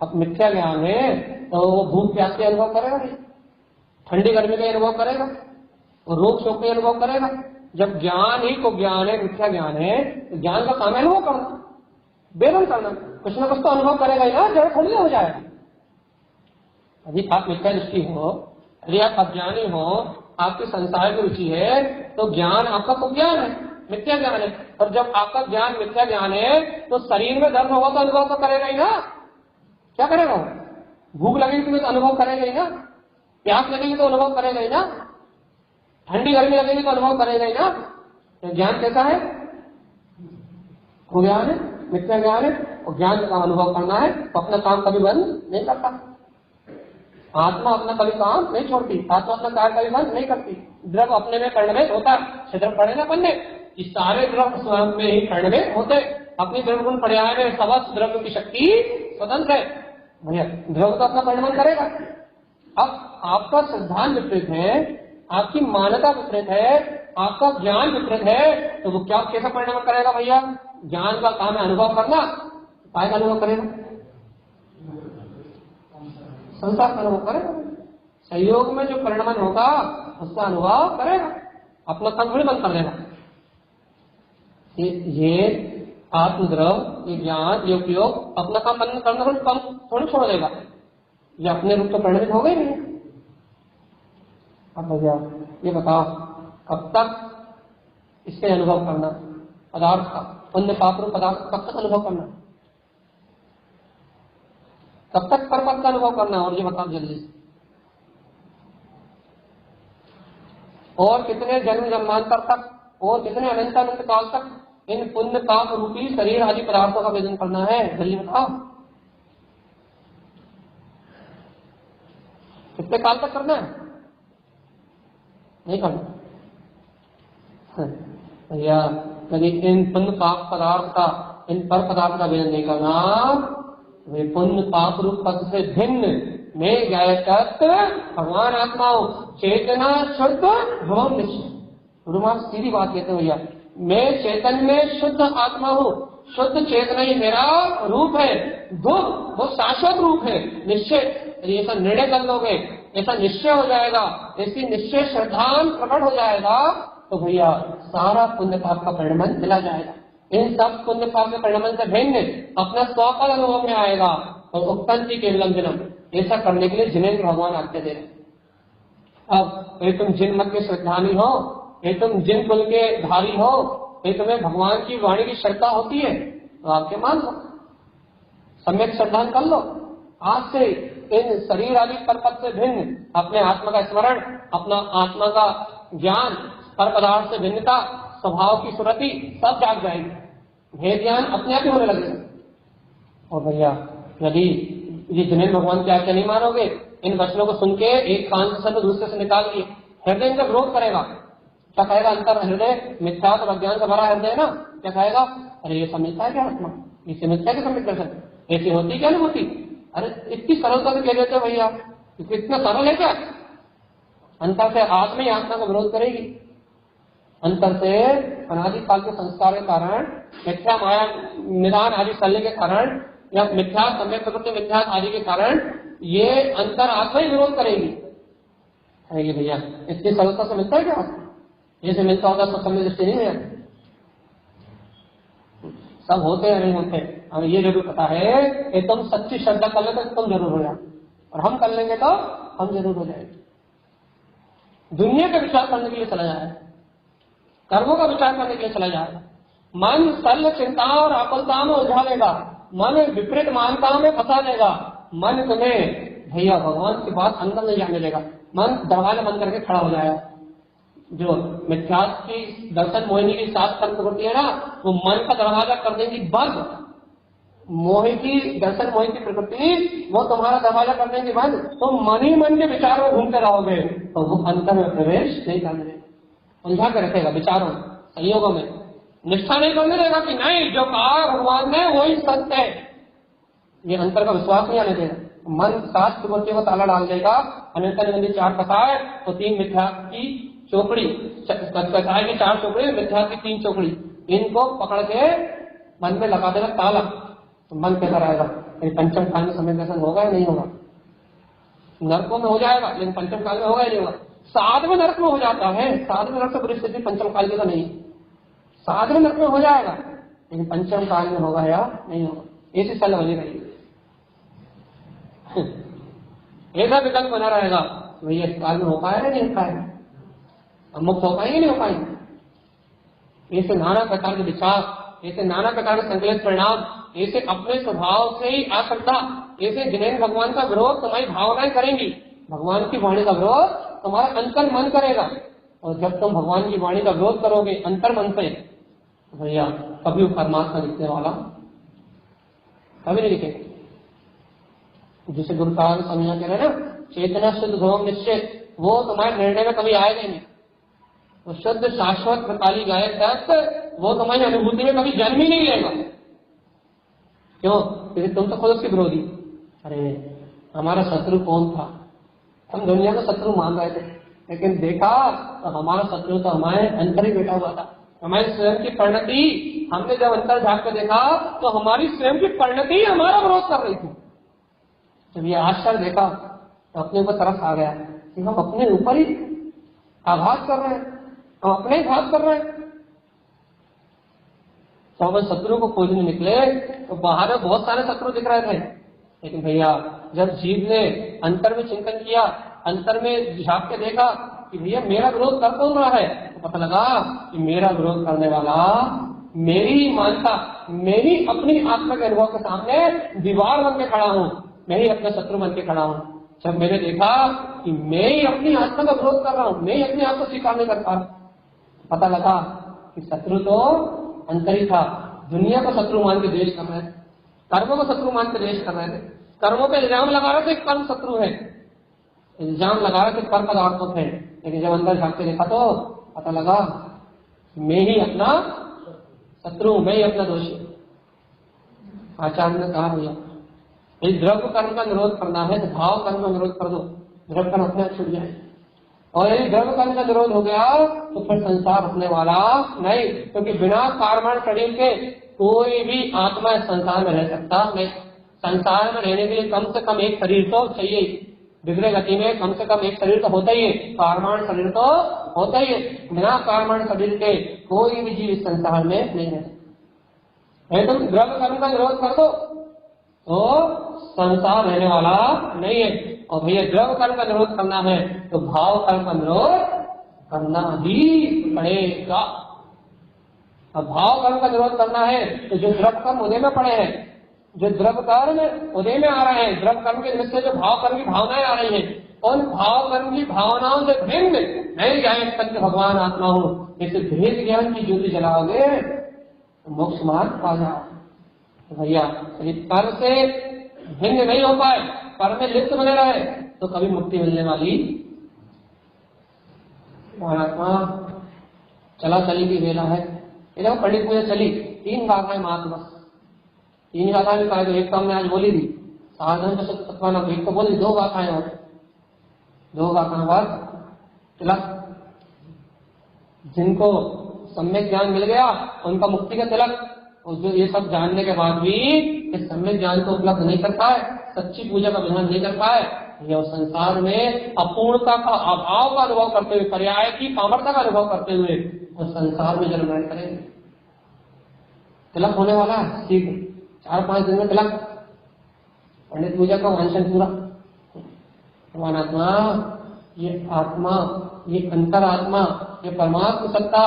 [SPEAKER 1] अब मिथ्या ज्ञान है तो वो भूख प्यास के अनुभव करेगा नहीं, ठंडी गर्मी का अनुभव करेगा, वो रोग शोक का अनुभव करेगा। जब ज्ञान ही को ज्ञान है, मिथ्या ज्ञान है, तो ज्ञान का काम है अनुभव करना, वेदन करना, कुछ ना कुछ तो अनुभव करेगा ही ना, जड़ थोड़ी हो जाएगा। यदि आप मिथ्या दृष्टि हो, यदि आप अज्ञानी हो, आपकी संसार की रुचि है, तो ज्ञान आपका कुज्ञान है, मिथ्या ज्ञान है। और जब आपका ज्ञान मिथ्या ज्ञान है तो शरीर में दर्द होगा तो अनुभव तो करेगा ही ना। क्या करेगा? भूख लगेगी तो अनुभव करेगा ही ना, प्यास लगेगी तो अनुभव करेगा ही ना, ठंडी गर्मी लगेगी तो अनुभव करेगा ही ना। तो ज्ञान कैसा है? कुज्ञान है, मिथ्या ज्ञान है। और ज्ञान का अनुभव करना है तो अपना काम कभी बंद नहीं करता। आत्मा अपना कभी काम नहीं छोड़ती, आत्मा अपना कार्य कभी बंद नहीं करती। द्रव अपने में कर्णवेद होता है, छिद्र पड़े ना पन्ने, इस सारे द्रव स्वयं में ही कर्णवेद होते। अपनी द्रव्य गुण पर्याय में समस्त द्रव्य की शक्ति स्वतंत्र है। भैया द्रव्य तो अपना परिणाम करेगा। अब आपका सिद्धांत विपरीत है, आपकी मान्यता विपरीत है, आपका ज्ञान विपरीत है, तो वो क्या कैसा परिणाम करेगा? भैया ज्ञान का काम है अनुभव करना, काय का अनुभव करेगा? संसार का अनुभव करेगा। संयोग में जो परिणाम होगा उसका अनुभव करेगा, अपना काम थोड़ी बंद कर देगा। ये आत्मद्रव, ये ज्ञान, ये उपयोग अपना काम बंद करना थोड़ी छोड़ देगा, ये अपने रूप तो परिणमित हो गई नहीं। अब भैया ये बताओ कब तक इससे अनुभव करना पदार्थ का, पुण्य पाप रूप पदार्थ कब तक अनुभव करना, कब तक पर पद का अनुभव करना? और ये बताओ जल्दी से। और कितने जन्म जन्मांतर तक और कितने अनंत अनंत काल तक इन पुण्य पाप रूपी शरीर आदि पदार्थों का वेदन करना है? जल्दी बताओ कितने काल तक करना है? नहीं करना भैया। यदि इन पुण्य पाप पदार्थ का, इन पर पदार्थ का वेदन नहीं करना, वे पुण्य पाप रूप पद से भिन्न में ज्ञायतत्व भगवान आत्माओं चेतना शुद्ध भगवान निश्चय। गुरुमा सीधी बात कहते भैया, मैं चेतन में शुद्ध आत्मा हूँ, शुद्ध चेतना ही मेरा रूप है, वो शाश्वत रूप है। निश्चय यदि ऐसा निर्णय कर लोगे, ऐसा निश्चय हो जाएगा, ऐसी निश्चय श्रद्धान प्रकट हो जाएगा, तो भैया सारा पुण्य पाप का परिणाम मिला जाएगा। इन सब पुण्य पाप के परिणाम से भिन्न अपना स्वपद अनुभव में आएगा। और उत्पत्ति केवलम जन्म, ऐसा करने के लिए जिनेन्द्र भगवान आज्ञा दे रहे। अब ये तुम जिन मत के श्रद्धानी हो, ये तुम जिन कुल के धारी हो, ये तुम्हें भगवान की वाणी की श्रद्धा होती है तो आपके मान लो, सम्यक श्रद्धा कर लो। आज से इन शरीर आदि परपद से भिन्न अपने आत्मा का स्मरण, अपना आत्मा का ज्ञान, पर पदार्थ से भिन्नता, स्वभाव की सुरति सब जाग जाएगी, भेद ज्ञान अपने आप ही होने लगेगा। और भैया यदि ये जिनेन्द्र भगवान की आज्ञा नहीं मानोगे, इन वचनों को सुन के एक कान से तो दूसरे से निकाल दिए, हृदय इनका विरोध करेगा। क्या कहेगा? अंतर हृदय मिथ्या और अज्ञान का भरा हृदय ना, क्या कहेगा? अरे ये समझता है क्या आत्मा, इसे मिथ्या के सम्मित कर सकते, ऐसी होती क्या नहीं होती? अरे इतनी सरलता से कह देते भैया, इतना सरल है क्या? अंतर से आत्मा ही आत्मा का विरोध करेगी। अंतर से अनादिकाल के संस्कार के कारण, मिथ्या माया निदान आदि चलने के कारण, या मिथ्या समय प्रकृति मिथ्या आदि के कारण ये अंतर आत्मा ही विरोध करेगी। है भैया, इतनी सरलता से मिलता है क्या? जैसे मिलता होगा तो समय दृष्टि नहीं है। सब होते हैं नहीं होते, हमें ये जरूर पता है कि तुम सच्ची श्रद्धा कर ले तो तुम जरूर हो जाओ, और हम कर लेंगे तो हम जरूर हो जाएंगे। दुनिया का विचार करने के लिए चला जाए, कर्मों का विचार करने के लिए चला जाए, मन शल्य चिंता और आकुलता में उलझा लेगा, मन विपरीत मानताओं में फंसा देगा, मन तुम्हें भैया भगवान की बात अंदर नहीं जाने देगा, मन दरवाजा बंद करके खड़ा हो जाएगा। जो मिथ्यास की दर्शन मोहिनी की सात कर्म प्रवृत्ति है ना, वो मन का दरवाजा कर देंगी बंद। मोहि की दर्शन मोहि की प्रकृति वो तुम्हारा दरवाजा कर देंगी बंद, तो मन ही मन के विचार में घूमते रहोगे, तो वो अंतर में प्रवेश नहीं करने देगा, उलझा के रखेगा विचारों संयोगों में, निष्ठा नहीं करने देगा कि नहीं जो कहा भगवान ने वही सत्य है, ये अंतर का विश्वास नहीं आने देगा। मन सात प्रवृत्तियों को ताला डाल देगा, अनंत चार कथाएं तो तीन मिथ्या की चौकड़ी, कथाएं की चार चौकड़ी, मिथ्या की तीन चौकड़ी, इनको पकड़ के मन में लगा देगा ताला, तो मन कैसा रहेगा? पंचम काल में समय दर्शन होगा या नहीं होगा? नरकों में हो जाएगा, लेकिन पंचम काल में होगा या नहीं होगा? सातवें नरक में हो जाता है, सातवें नरक से बुरी स्थिति पंचम काल की तो नहीं, सातवें नरक में हो जाएगा, लेकिन पंचम काल में होगा या नहीं होगा? ऐसी सलाह बनी रहेगी, ऐसा विकल्प बना रहेगा। भैया इस काल में हो पाएगा नहीं हो पाएगा, हम मुक्त हो पाएंगे नहीं हो पाएंगे? ऐसे नाना प्रकार के विचार, ऐसे नाना प्रकार के संकलित परिणाम, ऐसे अपने स्वभाव से ही आसक्ता, ऐसे जिन्हें भगवान का विरोध तुम्हारी भावनाएं करेंगी, भगवान की वाणी का विरोध तुम्हारा अंतर मन करेगा, और जब तुम भगवान की वाणी का विरोध करोगे अंतर मन से, भैया कभी परमात्मा दिखने वाला कभी नहीं दिखेगा। जिसे गुरु साहब समझा कह रहे ना, चेतना शुद्ध भोग निश्चित, वो तुम्हारे निर्णय में कभी आएगा नहीं, वो शुद्ध शाश्वत प्रकाली गायक तक वो तुम्हारी अनुभूति में कभी जन्म ही नहीं लेगा। क्यों? क्योंकि तुम तो खुद उसके विरोधी। अरे हमारा शत्रु कौन था? हम दुनिया का शत्रु मान रहे थे, लेकिन देखा तो हमारा शत्रु तो हमारे अंदर ही बैठा हुआ था, हमारी स्वयं की परिणति। हमने जब अंतर झांक कर देखा तो हमारी स्वयं की परिणति हमारा विरोध कर रही थी। जब ये आश्चर्य देखा तो अपने ऊपर तरस आ गया कि हम अपने ऊपर ही आघात कर रहे हैं, हम अपने ही घात कर रहे हैं। तो हम शत्रु को खोजने निकले तो बाहर में बहुत सारे शत्रु दिख रहे थे, लेकिन भैया जब जीव ने अंतर में चिंतन किया, अंतर में झांक के देखा कि भैया मेरा विरोध कर कौन रहा है, तो पता लगा कि मेरा विरोध करने वाला मेरी मानता, मेरी अपनी आत्मा के अनुभव के सामने दीवार बन के खड़ा हूँ, मैं ही अपना शत्रु बन के खड़ा हूँ। जब मैंने देखा कि मैं ही अपनी आत्मा का विरोध कर रहा हूँ, मैं ही अपनी आत्मा स्वीकार नहीं कर पा रहा, पता लगा कि शत्रु तो अंतर ही था। दुनिया को शत्रु मान के देश कर रहे थे, कर्मों को शत्रु मान के देश कर रहे थे, कर्मों पे इल्जाम लगा रहे थे कर्म शत्रु है, इल्जाम लगा रहे थे कर्म पदार्थों थे, लेकिन जब अंदर झांक के देखा तो पता लगा मैं ही अपना शत्रु, मैं ही अपना दोषी। आचार्य ने कहा भैया इस द्रव्य कर्म का निरोध करना है तो भाव कर्म का निरोध कर दो, द्रव्य कर्म अपने छूट जाए, और यदि द्रव्य कर्म का निरोध हो गया तो फिर संसार अपने वाला नहीं, क्योंकि बिना कारण शरीर के कोई भी आत्मा संसार में रह सकता नहीं। संसार में रहने के लिए कम से कम एक शरीर तो चाहिए, विग्रह गति में कम से कम एक शरीर तो होता ही है, कारण शरीर तो होता ही है। बिना कारण शरीर के कोई भी जीव इस संसार में नहीं है। तुम द्रव्य कर्म का निरोध कर दो तो संसार रहने वाला नहीं है, और भैया द्रव्य कर्म का निरोध करना है तो भाव कर्म का निरोध करना ही पड़ेगा। अब भाव कर्म का निरोध करना है तो जो द्रव्य कर्म उदय में पड़े हैं, जो द्रव्य कर्म उदय में आ रहे हैं, द्रव्य कर्म के निमित्त से जो भाव कर्म की भावनाएं आ रही हैं, उन भाव कर्म की भावनाओं से भिन्न नहीं जाए सत्य भगवान आत्मा हो, इसे भेद ज्ञान की ज्योति जलाओगे तो मोक्ष मार्ग पा जाओ। भैया यदि कर्म से भिन्न नहीं हो पाए, कर्म में लिप्त बने रहे तो कभी मुक्ति मिलने वाली। महात्मा चला चली की वेला है, इधर पंडित मुझे चली 3 गाथाएं मात्र बस, 3 गाथाएं कहा, एक तो हमने आज बोली थी, साधन तो सब तत्वाना एक तो बोले 2 गाथाएं और 2 गाथाएं बाद तिलक। जिनको सम्यक ज्ञान मिल गया उनका मुक्ति का तिलक, और जो ये सब जानने के बाद भी इस सम्यक ज्ञान को उपलब्ध नहीं कर पाए, सच्ची पूजा का विधान नहीं कर पाए, यह संसार में अपूर्णता का अभाव का अनुभव करते हुए, पर्याय की सामर्थ्य का अनुभव करते हुए और संसार में जन्म ग्रहण करेंगे। तिलक होने वाला है शीघ्र, 4-5 दिन में तिलक, पंडित पूजा का वांछन पूरा। भगवान आत्मा, ये आत्मा, ये अंतरात्मा, ये परमात्मा सत्ता,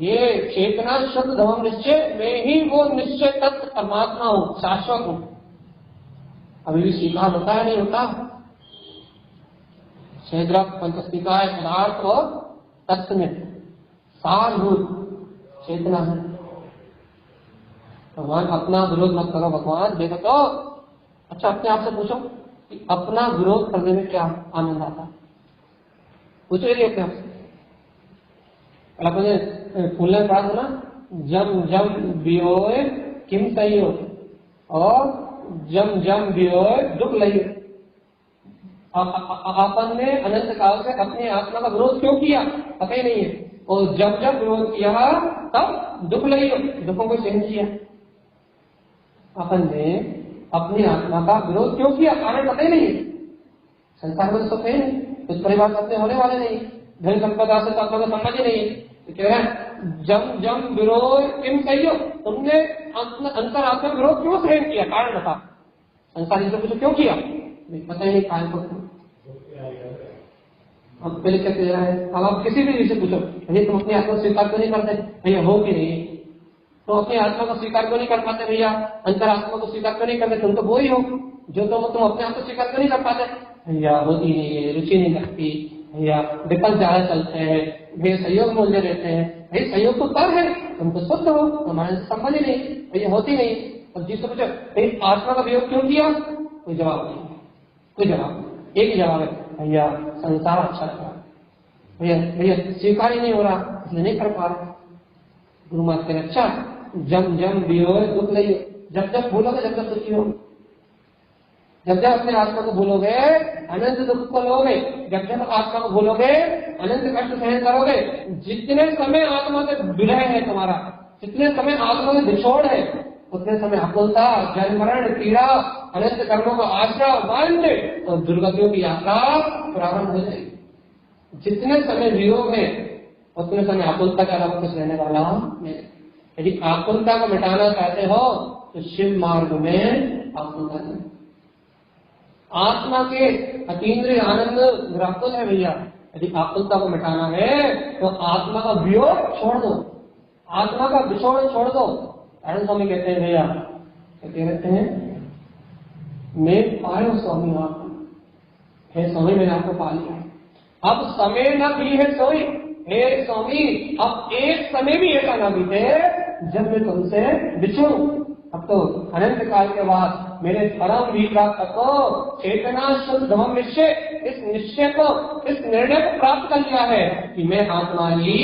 [SPEAKER 1] ये चेतना शुद्ध धर्म निश्चय में ही वो निश्चय तत्व परमात्मा हो, शाश्वत हो। अभी भी स्वीकार होता है, नहीं होता? क्षेत्र पंचस्तिकाय पदार्थ और तत्व में सारभूत चेतना है। भगवान अपना विरोध मत करो, भगवान देखो तो अच्छा अपने आप से पूछो कि अपना विरोध करने में क्या आनंद आता है, पूछो यदि अपने आप से। अपने फूलने पढ़ा था ना, जम जम बियोए किम सही हो और जम जम बियोए दुख लही। अपन ने अनंत काल से अपनी आत्मा का विरोध क्यों किया, पता ही नहीं है, और जब जब विरोध किया तब दुख लही, दुखों को सहन किया। अपन ने अपनी आत्मा का विरोध क्यों किया, कारण पता ही नहीं है। संसार में तो है नहीं, उस परिवार से अपने होने वाले नहीं, धन संपदा से तो अपना को समझ ही नहीं है। तो कह रहे हैं जम जम विरोध किम सही हो, तुमने अंतर आत्मा विरोध क्यों सहन किया, कारण बता। संसार से पूछो क्यों किया, पता ही नहीं कारण को। अब पहले क्या कह रहा है, अब आप किसी भी विषय पूछो, यदि तुम अपनी आत्मा स्वीकार क्यों नहीं करते, भैया हो कि नहीं, तो अपनी आत्मा को स्वीकार क्यों नहीं कर पाते, भैया अंतर आत्मा को स्वीकार क्यों नहीं करते, तुम तो वो ही हो जो तुम अपने आप को स्वीकार क्यों नहीं कर पाते, भैया होती नहीं है, रुचि नहीं लगती, भैया विकल्प ज्यादा चलते हैं, भैया सहयोग मूल्य देते हैं। भाई सहयोग तो कर है, तुम तो शुद्ध हो, हमारे संबंध ही नहीं, भैया होती नहीं। अब जिससे पूछो भाई आत्मा का वियोग क्यों किया, कोई जवाब नहीं, कोई जवाब, एक ही जवाब है, भैया संसार अच्छा लगा, भैया भैया स्वीकार ही नहीं हो रहा, इसलिए नहीं कर पा रहा। गुरु माता कहते अच्छा जम जम वियोग दुख नहीं, जब जब भूलोगे जब जब सुखी हो, जब जब अपने आत्मा को भूलोगे अनंत दुख को लोगे, जब जब आत्मा को भूलोगे अनंत कष्ट सहन करोगे। जितने समय आत्मा से विलय है तुम्हारा, जितने समय आत्मा में बिछोड़ है, उतने समय अकुलता, जन्म मरण पीड़ा, अनंत कर्मों का आश्रय बंद और दुर्गतियों की यात्रा प्रारंभ हो जाएगी। जितने समय वियोग है उतने समय आकुलता के अलावा कुछ रहने वाला नहीं। यदि आकुलता को मिटाना चाहते हो तो शिव मार्ग में आकुलता नहीं। आत्मा के अतीन्द्रिय आनंद व्याकुल है भैया, यदि आकुलता को मिटाना है तो आत्मा का वियोग छोड़ दो, आत्मा का विछोड़ छोड़ दो। अरुण स्वामी कहते हैं भैया, कहते रहते हैं मैं पायो स्वामी आप है, स्वामी मैंने आपको पा लिया, अब समय न भी है सोई, हे स्वामी अब एक समय भी ऐसा ना बीते जब मैं तुमसे बिछूं। अब तो अनंत काल के बाद मेरे परम भी प्राप्त को चेतना शुद्ध धर्म निश्चय, इस निश्चय को, इस निर्णय को प्राप्त कर लिया है कि मैं आत्मा ही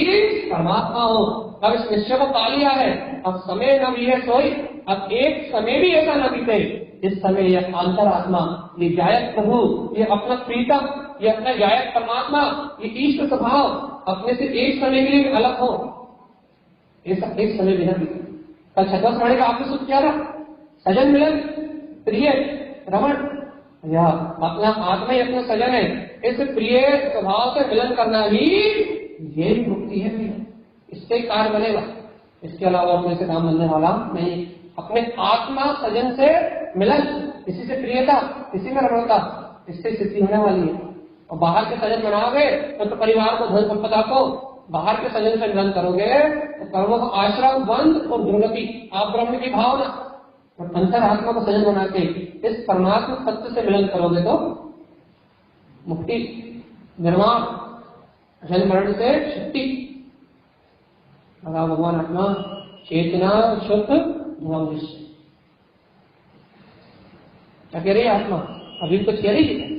[SPEAKER 1] परमात्मा हूँ। अब इस निश्चय को पा लिया है, अब समय न भी है सोई, अब एक समय भी ऐसा न बीते इस समय यह अंतरात्मा, ये गायक प्रभु, ये अपना प्रीतम, ये अपना गायक परमात्मा, ये ईश्वर स्वभाव अपने से एक समय के लिए अलग हो, ऐसा एक समय भी नहीं। कल छठवां स्मरण का आपने सुख क्या रहा, सजन मिलन प्रिय रमण, या अपना आत्मा ही अपना सजन है, इस प्रिय स्वभाव से मिलन करना ही ये मुक्ति है। इससे कार्य बनेगा, इसके अलावा अपने से काम बनने वाला नहीं। अपने आत्मा सजन से मिलन, इसी से प्रियता, इसी में रमणता, इससे स्थिति होने वाली है। और बाहर के सजन बनाओगे तो परिवार को, धन संपदा को, बाहर के सजन से मिलन करोगे तो कर्मों का आश्रम बंद और दुर्गति, आप ब्रह्म की भावना और अंतर आत्मा को सजन बना के इस परमात्मा सत्य से मिलन करोगे तो मुक्ति, निर्माण, जन्म मरण से शक्ति। भगवान आत्मा चेतना शुद्ध धर्म निश्चय। क्या कह रही है आत्मा, अभी कुछ कह रही है,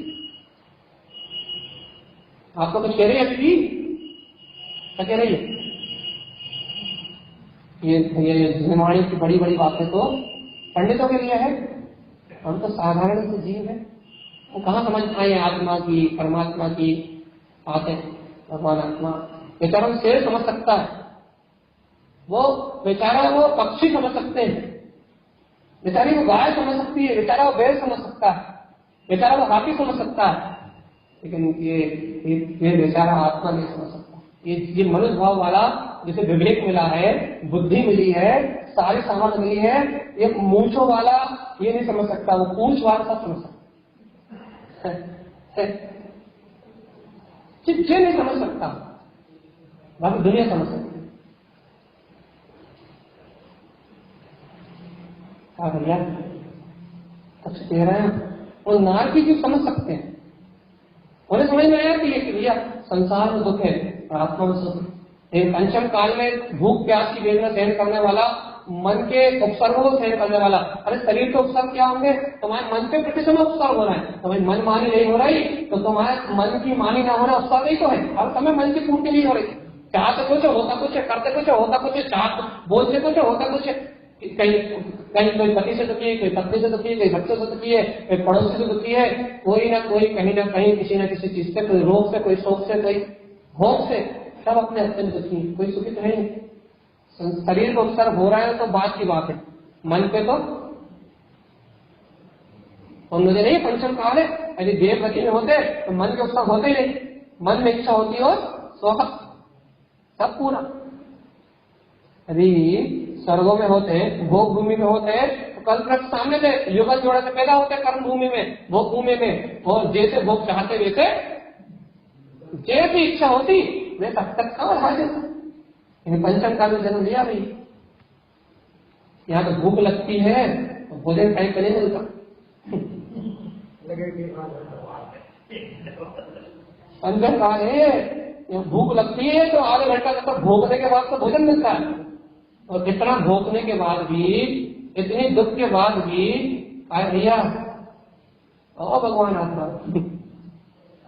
[SPEAKER 1] आपको कुछ कह रही है अभी, क्या कह रही है? ये निर्माणी की बड़ी बड़ी बातें तो पंडितों के लिए है, हम तो साधारण से जीव है, वो कहाँ समझ पाए आत्मा की, परमात्मा की बातें। भगवान आत्मा बेचारा शेर समझ सकता है, वो बेचारा वो पक्षी समझ सकते हैं, बेचारी वो गाय समझ सकती है, बेचारा वो बैल समझ सकता है, बेचारा वो हाथी समझ सकता है, लेकिन ये बेचारा आत्मा नहीं समझ सकता। ये मनुष्य भाव वाला जिसे विवेक मिला है, बुद्धि मिली है, सारी सामर्थ्य मिली है, ये मूंछों वाला ये नहीं समझ सकता, वो पूंछ वाला सब समझ सकता चिट्ठे नहीं समझ सकता, बाकी दुनिया समझ सकती है। क्या भैया कुछ कह रहे हैं, और नारकी जी समझ सकते हैं, उन्हें समझ में आया कि भैया संसार में दुख है, आत्मा में सुख। पंचम काल में भूख प्यास की वेदना सहन करने वाला, मन के उपसर्गों को सहन करने वाला। अरे शरीर के उपसर्ग क्या होंगे? तुम्हारे मन के प्रति समय उपसर्ग हो रहा है, तुम्हारी मन मानी नहीं हो रही तो तुम्हारे मन की मानी ना होना उपसर्ग ही तो है। हर समय मन की पूर्ति नहीं हो रही, चाहते कुछ होता कुछ, करते कुछ होता कुछ, चाह बोलते कुछ होता कुछ। कहीं कोई पति से दुखी है, कोई पत्नी से दुखी है, कोई बच्चों से दुखी है, कोई पड़ोसी से दुखी है, कोई ना कोई कहीं ना कहीं किसी न किसी चीज से, कोई रोग से, कोई शोक से, कोई भोग से, सब अपने अपने दुखी, कोई सुखी तो है नहीं। शरीर को उपसर्ग हो रहा है तो बात की बात है, मन पे तो मुझे नहीं पंचम काल है। यदि देव गति में होते तो मन के उपसर्ग होते ही नहीं, मन में इच्छा होती हो स्वभाव सब पूरा। यदि स्वर्गों में होते, भोग भूमि में होते तो कल वृक्ष सामने थे, युगल जोड़े से पैदा होते कर्म भूमि में, भोग भूमि में, और जैसे भोग चाहते वैसे जैसी इच्छा होती वे तक कहाँ हाजिर। पंचम काल में जन्म लिया भाई, यहाँ तो भूख लगती है तो भोजन टाइम पे नहीं मिलता। पंचम काल है, भूख लगती है तो आधे घंटा तक भोगने के बाद तो भोजन मिलता है, और इतना भोगने के बाद भी, इतनी दुख के बाद भी आए भैया ओ भगवान आत्मा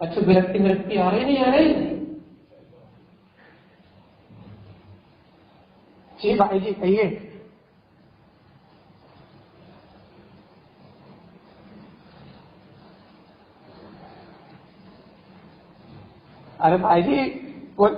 [SPEAKER 1] अच्छी विरक्ति आ रही नहीं आ रही। जी भाई जी कहिए। अरे भाई जी वो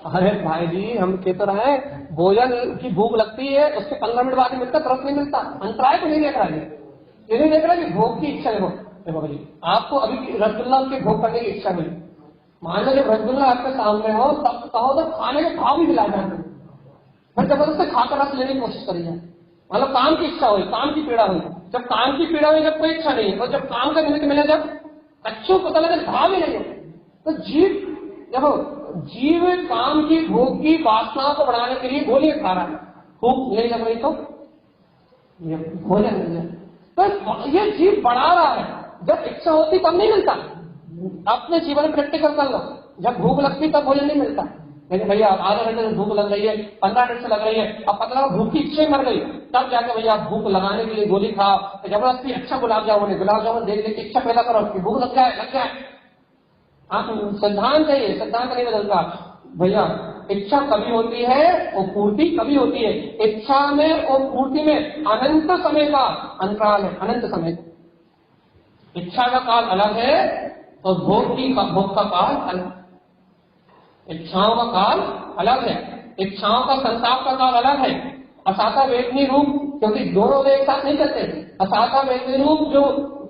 [SPEAKER 1] अरे भाई जी हम कह तो रहे हैं, भोजन की भूख लगती है, उसके 15 मिनट बाद मिलता, तुरंत नहीं मिलता। अंतराय तो नहीं देख रहा है, ये नहीं देख रहा कि भोग की इच्छा देखो भाई, आपको अभी रसगुल्ला के भोग करने की इच्छा मिली, मान लो जब रसगुल्ला आपके सामने हो तब कहो तो खाने के भाव भी दिला जाते, फिर जबरदस्ती खाकर रस लेने की कोशिश करी जाए। मतलब काम की इच्छा हुई, काम की पीड़ा हुई, जब काम की पीड़ा हुई जब कोई इच्छा नहीं है, और जब काम का निमित्त मिले, जब अच्छों पता लगे भाव ही नहीं है, तो जीव देखो जीव काम की भोग की वासना को बढ़ाने के लिए गोलियां खा रहा है, भूख नहीं लग रही तो भोजन मिल जाए, तो ये जीव बढ़ा रहा है। जब इच्छा होती तब नहीं मिलता, अपने जीवन में प्रैक्टिकल कर लो, जब भूख लगती तब भोजन नहीं मिलता। लेकिन भैया आधे घंटे से भूख लग रही है, 15 मिनट से लग रही है, अब पता लगा भूख की इच्छा मर गई, तब जाके भैया भूख लगाने के लिए गोली खाओ, जबरदस्ती अच्छा गुलाब जामुन देख देख इच्छा पैदा करो कि भूख लग जाए। आप सिद्धांत है, ये सिद्धांत नहीं बदलता भैया। इच्छा कभी होती है और पूर्ति कभी होती है, इच्छा में और पूर्ति में अनंत समय का अंतराल है, अनंत समय। इच्छा का काल अलग है और भोग का काल अलग, इच्छाओं का काल अलग है, इच्छाओं का संताप का काल अलग है। असाता वेदनी रूप, क्योंकि दोनों एक साथ नहीं चलते, असाता वेदनी रूप जो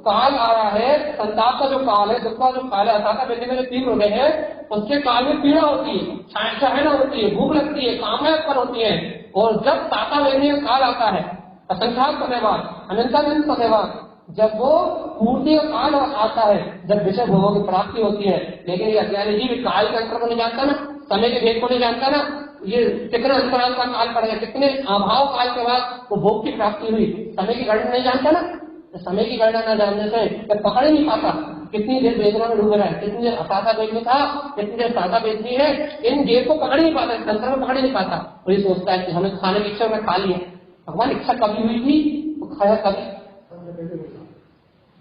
[SPEAKER 1] काल आ रहा है, संताप का जो काल है, दुख का जो काल है, असाता वेदनी में जो तीव्र हो गए हैं, उसके काल में पीड़ा होती है, चाहना होती है, भूख लगती है, कामना उत्पन्न होती है। और जब साता वेदनी का काल आता है, असंख्यात समय बाद, अनंतानंद समय बाद, जब वो पूर्ति का काल आता है, जब विषय भोगों की प्राप्ति होती है। लेकिन ये अज्ञानी जीव काल के अंतर को नहीं जानता ना, समय के भेद को नहीं जानता ना, ये कितने अंतराल का काल पड़ गया, कितने अभाव काल के बाद वो भोग की प्राप्ति हुई, समय की गणना नहीं जानता ना। तो समय की गणना न जानने से पकड़ ही नहीं पाता कितनी देर वेदना में डूब रहा है, कितनी देर असाता वेदनी था, कितनी देर साता वेदनी है, इन देर को पकड़ ही नहीं पाता, अंतर में पकड़ ही नहीं पाता। और ये सोचता है कि हमें खाने की इच्छा में खा ली है। भगवान इच्छा कभी हुई थी तो खाया कभी,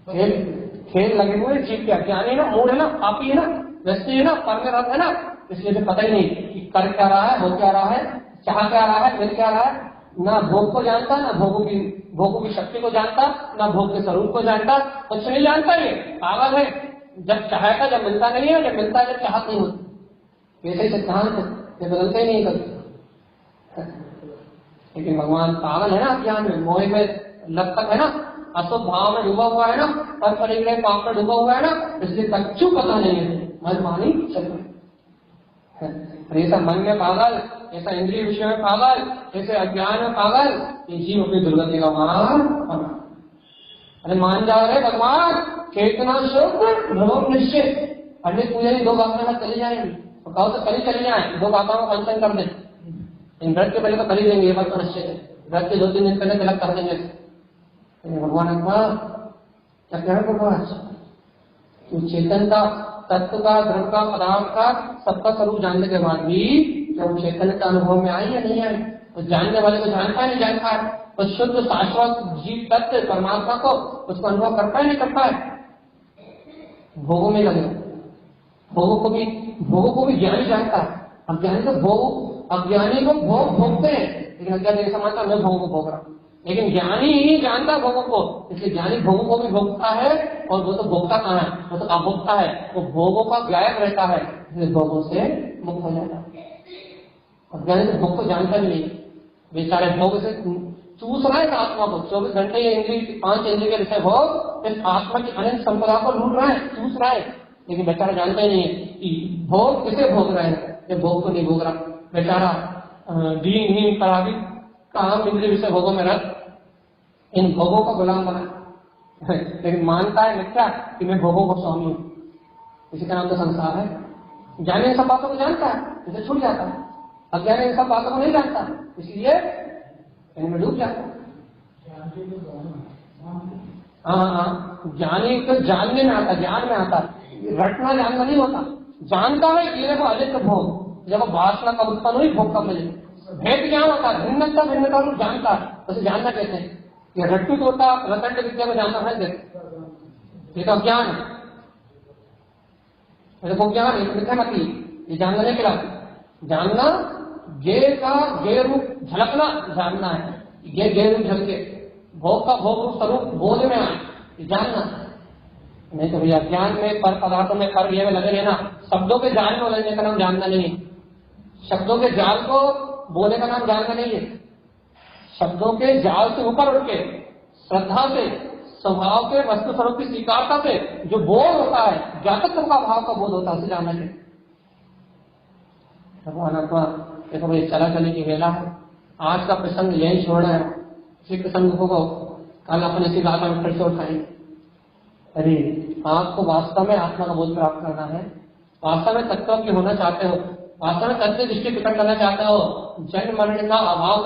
[SPEAKER 1] खेल लगे हुए जीव के अज्ञानी ना, मूड है ना, पापी है ना, व्यक्ति है ना, परमेरत है ना, इसलिए तो पता ही नहीं कि कर क्या रहा है, हो क्या रहा है, चाह क्या रहा है, मिल क्या रहा है। ना भोग को जानता, ना भोगों की शक्ति को जानता, ना भोग के स्वरूप को जानता, कुछ नहीं जानता। ये पागल है। जब चाहता जब मिलता नहीं है, जब मिलता है जब चाहत नहीं होती। वैसे सिद्धांत ये बदलते ही नहीं कभी। लेकिन भगवान पागल है ना, अज्ञान में, मोह में लग है ना, अशुभ भाव में डूबा हुआ है ना, पर परिग्रह पाप में डूबा हुआ है ना, इसलिए कच्चू पता नहीं है, मनमानी चल रही। ऐसा मन में पागल, ऐसा इंद्रिय विषय में पागल, ऐसे अज्ञान में पागल, ये जीव अपनी दुर्गति का मार्ग। अरे मान जाओ रे भगवान, चेतना शुद्ध भ्रम निश्चित। पंडित पूजा 2 बातों में चले जाएंगे, कहो तो कल ही चले जाए, 2 बातों का फंक्शन कर दे। इन व्रत के पहले तो कर ही देंगे, ये बात तो निश्चित है। व्रत के 2-3 दिन पहले तिलक कर देंगे। भगवान ने कहा क्या कह रहे भगवान, तो चेतन का, तत्व का, द्रव्य का, पदार्थ का, सबका स्वरूप जानने के बाद भी जब चेतन का अनुभव में आई या नहीं आई, तो जानने वाले को जानता है नहीं जानता है, तो शुद्ध शाश्वत जीव तत्व परमात्मा को उसको अनुभव करता है नहीं करता है। भोगों में लगे, भोगों को भी ज्ञानी जानता है। अज्ञानी को भोग भोगते हैं, लेकिन अज्ञानी ऐसा मानता मैं भोगों को भोग रहा हूं, लेकिन ज्ञानी ही जानता भोगों को, इसलिए ज्ञानी भोगों को भी भोगता है। और वो तो भोगता कहाँ है, वो तो अभोगता है, वो भोगों का गायब रहता है, इसलिए भोगों से मुक्त हो जाता है। अज्ञानी तो भोग को जानता ही नहीं, बेचारे भोग से चूस रहा है आत्मा को 24 घंटे। ये इंद्रिय 5 इंद्रिय के विषय भोग इस आत्मा की अनंत संपदा को लूट रहा है, चूस रहा है, लेकिन बेचारा जानता ही नहीं है कि भोग किसे भोग रहा है, ये भोग को नहीं भोग रहा। बेचारा दीन हीन पराधी काम इंद्रिय विषय भोगों में रख इन भोगों का गुलाम बना, लेकिन मानता है मिथ्या कि मैं भोगों को स्वामी हूं। इसी का नाम तो संसार है। ज्ञानी इन सब बातों को जानता है, इसे छूट जाता है। अज्ञानी इन सब बातों को नहीं जानता, इसलिए इनमें डूब जाता है। ज्ञानी तो जानने में आता, ज्ञान में आता, रटना जानना नहीं होता। जानता है कि देखो अधिक भोग, जब वासना कब उत्पन्न हुई, भोग कब मिले, भेद ज्ञान होता है। भिन्नता रूप जानता है, उसे जानना कहते हैं। ये रट्टू तो होता, रतंड विद्या को जानना है, ये तो ज्ञान है, देखो ज्ञान है, मिथ्या मत ये जानना नहीं खिला। जानना गे का गे रूप झलकना जानना है, गे रूप झलके भोग का भोग रूप स्वरूप बोध में आए जानना। नहीं तो भैया ज्ञान में पर पदार्थों में कर ये में लगे रहना, शब्दों के जाल में उलझने का नाम जानना नहीं है। शब्दों के जाल को बोलने का नाम जानना नहीं है। शब्दों के जाल से ऊपर उठ के श्रद्धा से, स्वभाव के, वस्तु स्वरूप की स्वीकारता से जो बोध होता है, जातक का भाव का बोध होता है, उसे जानना चाहिए। भगवान आत्मा देखो भाई चला चले की वेला है, आज का प्रसंग यही छोड़ना है। इसी प्रसंग को कल अपन इसी बात में फिर से उठाएंगे। अरे आपको वास्तव में आत्मा का बोध प्राप्त करना है, वास्तव में तत्व की होना चाहते हो, वास्तव में तत्व दृष्टि प्रकट करना चाहते हो, जन्म मरण का अभाव